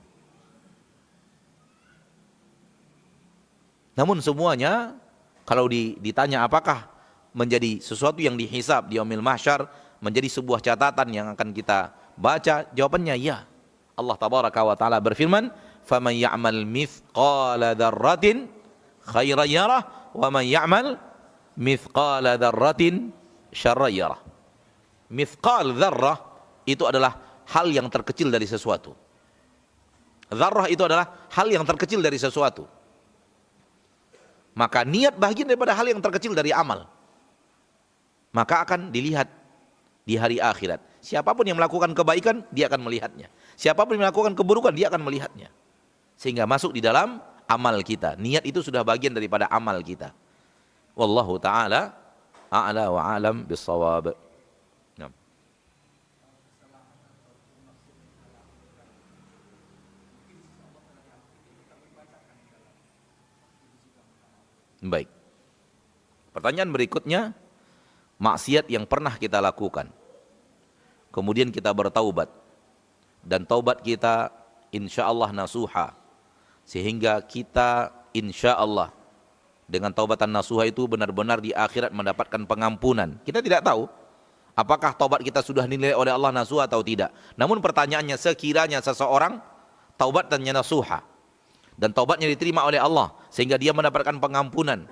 Namun semuanya kalau ditanya apakah menjadi sesuatu yang dihisab di yaumil mahsyar, menjadi sebuah catatan yang akan kita baca, jawabannya ya. Allah tabaraka wa taala berfirman, "Faman ya'mal mithqala dzarratin khairan yarah wa man ya'mal mithqala dzarratin syarran yarah." Mithqal dzarrah itu adalah hal yang terkecil dari sesuatu. Dzarrah itu adalah hal yang terkecil dari sesuatu. Maka niat bagian daripada hal yang terkecil dari amal. Maka akan dilihat di hari akhirat. Siapapun yang melakukan kebaikan, dia akan melihatnya. Siapapun yang melakukan keburukan, dia akan melihatnya. Sehingga masuk di dalam amal kita. Niat itu sudah bagian daripada amal kita. Wallahu ta'ala a'la wa a'lam bis-shawab. Baik. Pertanyaan berikutnya, maksiat yang pernah kita lakukan, kemudian kita bertaubat, dan taubat kita insya Allah nasuha, sehingga kita insya Allah dengan taubatan nasuha itu benar-benar di akhirat mendapatkan pengampunan. Kita tidak tahu apakah taubat kita sudah dinilai oleh Allah nasuha atau tidak. Namun pertanyaannya, sekiranya seseorang taubatannya nasuha dan taubatnya diterima oleh Allah sehingga dia mendapatkan pengampunan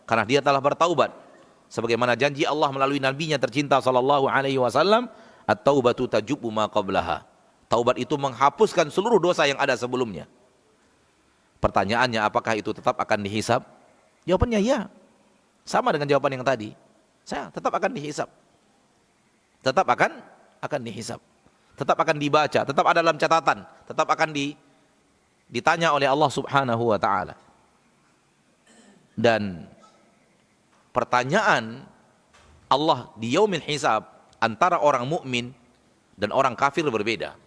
karena dia telah bertaubat, sebagaimana janji Allah melalui nabinya tercinta sallallahu alaihi wasallam, at-taubatu tajubbu ma qablaha. Taubat itu menghapuskan seluruh dosa yang ada sebelumnya. Pertanyaannya, apakah itu tetap akan dihisab? Jawabannya ya. Sama dengan jawaban yang tadi. Saya tetap akan dihisab. Tetap akan dihisab. Tetap akan dibaca, tetap ada dalam catatan, tetap akan ditanya oleh Allah Subhanahu wa taala. Dan pertanyaan Allah di yaumil hisab antara orang mukmin dan orang kafir berbeda.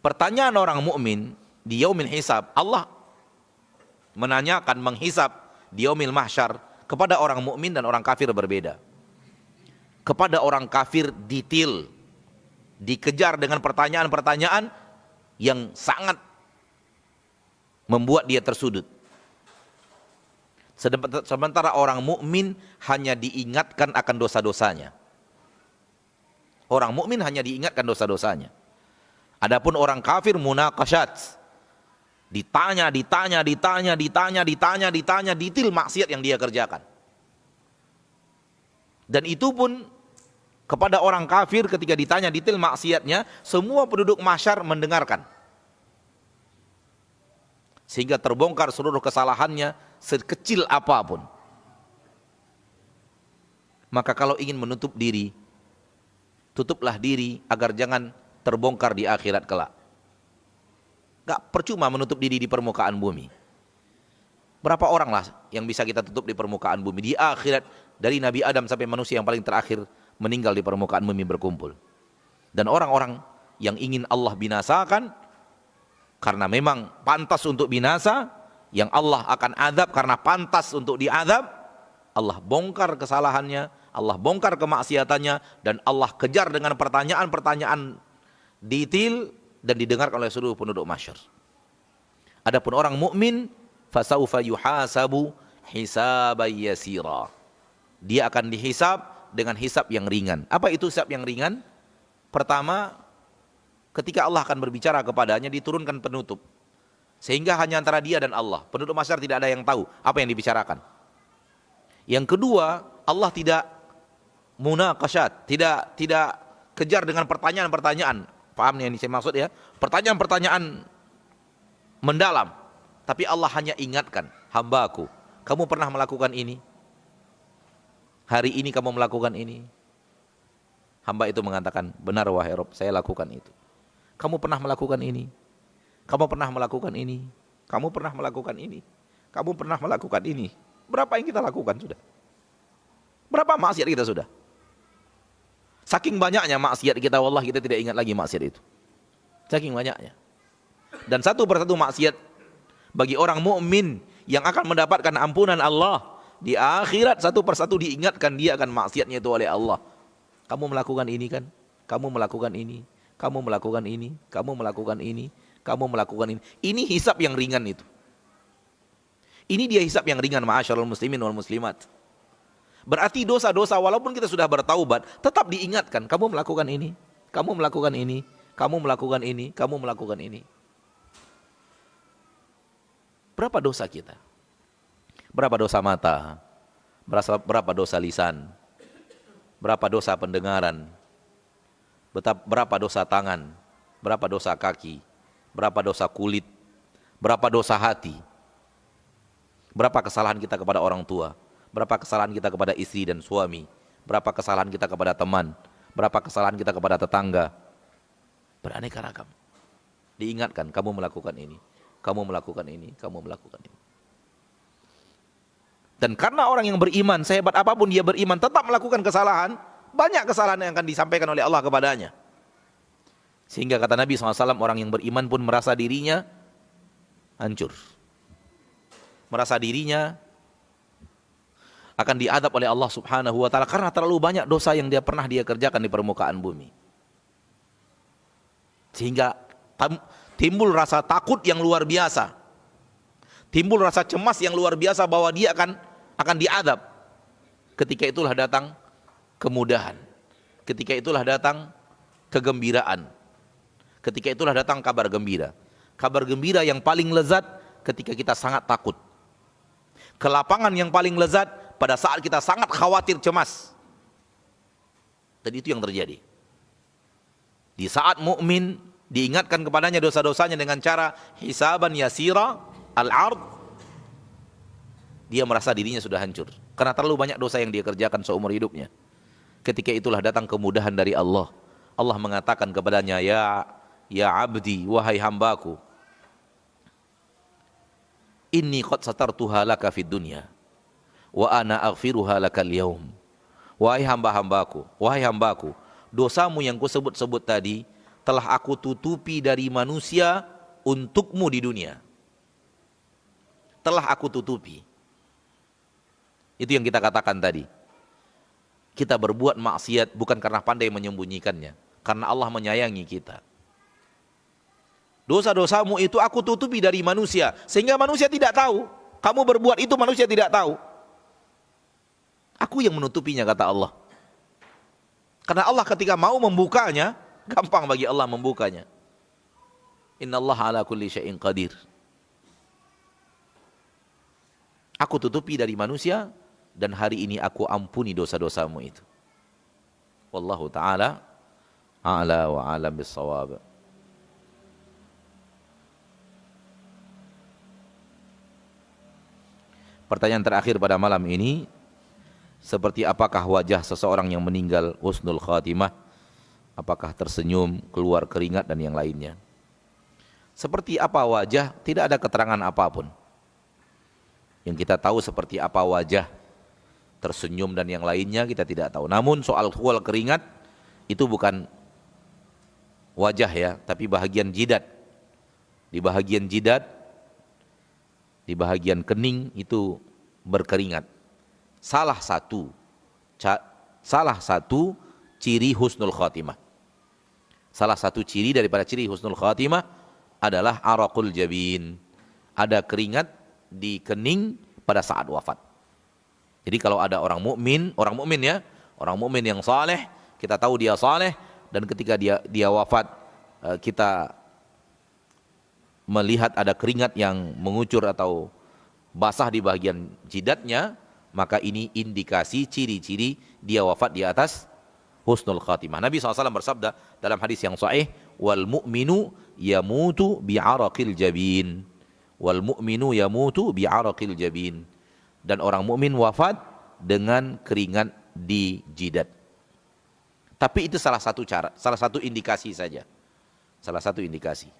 Pertanyaan orang mukmin di yaumil hisab, Allah menanyakan, menghisab di yaumil mahsyar kepada orang mukmin dan orang kafir berbeda. Kepada orang kafir detail, dikejar dengan pertanyaan-pertanyaan yang sangat membuat dia tersudut. Sementara orang mukmin hanya diingatkan akan dosa-dosanya. Orang mukmin hanya diingatkan dosa-dosanya. Adapun orang kafir munaqasyat. Ditanya detail maksiat yang dia kerjakan. Dan itu pun kepada orang kafir ketika ditanya detail maksiatnya, semua penduduk mahsyar mendengarkan. Sehingga terbongkar seluruh kesalahannya sekecil apapun. Maka kalau ingin menutup diri, tutuplah diri agar jangan terbongkar di akhirat kelak. Gak percuma menutup diri di permukaan bumi. Berapa orang lah yang bisa kita tutup di permukaan bumi di akhirat, dari Nabi Adam sampai manusia yang paling terakhir meninggal di permukaan bumi berkumpul. Dan orang-orang yang ingin Allah binasakan karena memang pantas untuk binasa, yang Allah akan azab karena pantas untuk diazab, Allah bongkar kesalahannya, Allah bongkar kemaksiatannya, dan Allah kejar dengan pertanyaan-pertanyaan detail dan didengarkan oleh seluruh penduduk mahsyar. Adapun orang mukmin, fasaufa yuhasabu hisaban yasira. Dia akan dihisab dengan hisab yang ringan. Apa itu hisab yang ringan? Pertama, ketika Allah akan berbicara kepadanya, diturunkan penutup. Sehingga hanya antara dia dan Allah. Penduduk mahsyar tidak ada yang tahu apa yang dibicarakan. Yang kedua, Allah tidak munaqasyat, tidak kejar dengan pertanyaan-pertanyaan. Paham nih yang saya maksud ya? Pertanyaan-pertanyaan mendalam. Tapi Allah hanya ingatkan, hambaku, kamu pernah melakukan ini? Hari ini kamu melakukan ini? Hamba itu mengatakan, benar wahai Rabb, saya lakukan itu. Kamu pernah melakukan ini? Kamu pernah melakukan ini? Kamu pernah melakukan ini? Kamu pernah melakukan ini? Berapa yang kita lakukan sudah? Berapa maksiat kita sudah? Saking banyaknya maksiat kita, wallah kita tidak ingat lagi maksiat itu. Saking banyaknya. Dan satu persatu maksiat bagi orang mukmin yang akan mendapatkan ampunan Allah di akhirat, satu persatu diingatkan dia akan maksiatnya itu oleh Allah. Kamu melakukan ini kan? Kamu melakukan ini. Kamu melakukan ini. Kamu melakukan ini. Kamu melakukan ini. Ini hisab yang ringan itu. Ini dia hisab yang ringan, ma'asyarul muslimin wal muslimat. Berarti dosa-dosa walaupun kita sudah bertaubat, tetap diingatkan, kamu melakukan ini, kamu melakukan ini, kamu melakukan ini, kamu melakukan ini. Berapa dosa kita? Berapa dosa mata? Berapa dosa lisan? Berapa dosa pendengaran? Berapa dosa tangan? Berapa dosa kaki? Berapa dosa kulit? Berapa dosa hati? Berapa kesalahan kita kepada orang tua? Berapa kesalahan kita kepada istri dan suami? Berapa kesalahan kita kepada teman? Berapa kesalahan kita kepada tetangga? Beraneka ragam. Diingatkan, kamu melakukan ini, kamu melakukan ini, kamu melakukan ini. Dan karena orang yang beriman, sehebat apapun dia beriman, tetap melakukan kesalahan, banyak kesalahan yang akan disampaikan oleh Allah kepadanya. Sehingga kata Nabi SAW, orang yang beriman pun merasa dirinya hancur. Merasa dirinya akan diadab oleh Allah Subhanahu wa taala karena terlalu banyak dosa yang pernah dia kerjakan di permukaan bumi. Sehingga timbul rasa takut yang luar biasa. Timbul rasa cemas yang luar biasa bahwa dia akan diadab. Ketika itulah datang kemudahan. Ketika itulah datang kegembiraan. Ketika itulah datang kabar gembira. Kabar gembira yang paling lezat ketika kita sangat takut. Kelapangan yang paling lezat pada saat kita sangat khawatir, cemas. Dan itu yang terjadi. Di saat mukmin diingatkan kepadanya dosa-dosanya dengan cara hisaban yasira al-ard, dia merasa dirinya sudah hancur karena terlalu banyak dosa yang dia kerjakan seumur hidupnya. Ketika itulah datang kemudahan dari Allah. Allah mengatakan kepadanya, ya abdi, wahai hambaku, inni qad satartuha laka fid dunya wa ana aghfiruha lakal yaum. Wahai hambaku, dosamu yang kusebut-sebut tadi telah aku tutupi dari manusia untukmu di dunia. Telah aku tutupi. Itu yang kita katakan tadi. Kita berbuat maksiat bukan karena pandai menyembunyikannya, karena Allah menyayangi kita. Dosa-dosamu itu aku tutupi dari manusia, sehingga manusia tidak tahu. Kamu berbuat itu manusia tidak tahu. Aku yang menutupinya, kata Allah. Karena Allah ketika mau membukanya, gampang bagi Allah membukanya. Innallaha ala kulli syai'in qadir. Aku tutupi dari manusia, dan hari ini aku ampuni dosa-dosamu itu. Wallahu ta'ala a'la wa a'lam bis-shawab. Pertanyaan terakhir pada malam ini, seperti apakah wajah seseorang yang meninggal husnul khatimah? Apakah tersenyum, keluar keringat dan yang lainnya? Seperti apa wajah? Tidak ada keterangan apapun. Yang kita tahu seperti apa wajah, tersenyum dan yang lainnya kita tidak tahu. Namun soal keluar keringat itu bukan wajah ya, tapi bahagian jidat. Di bahagian jidat, di bahagian kening itu berkeringat. Salah satu ciri husnul khatimah. Salah satu ciri daripada ciri husnul khatimah adalah araqul jabin. Ada keringat di kening pada saat wafat. Jadi kalau ada orang mukmin yang saleh, kita tahu dia saleh, dan ketika dia wafat, kita melihat ada keringat yang mengucur atau basah di bagian jidatnya, maka ini indikasi ciri-ciri dia wafat di atas husnul khatimah. Nabi SAW bersabda dalam hadis yang sahih, wal mu'minu yamutu bi'araqil jabin. Wal mu'minu yamutu bi'araqil jabin. Dan orang mukmin wafat dengan keringat di jidat. Tapi itu salah satu cara, salah satu indikasi saja. Salah satu indikasi.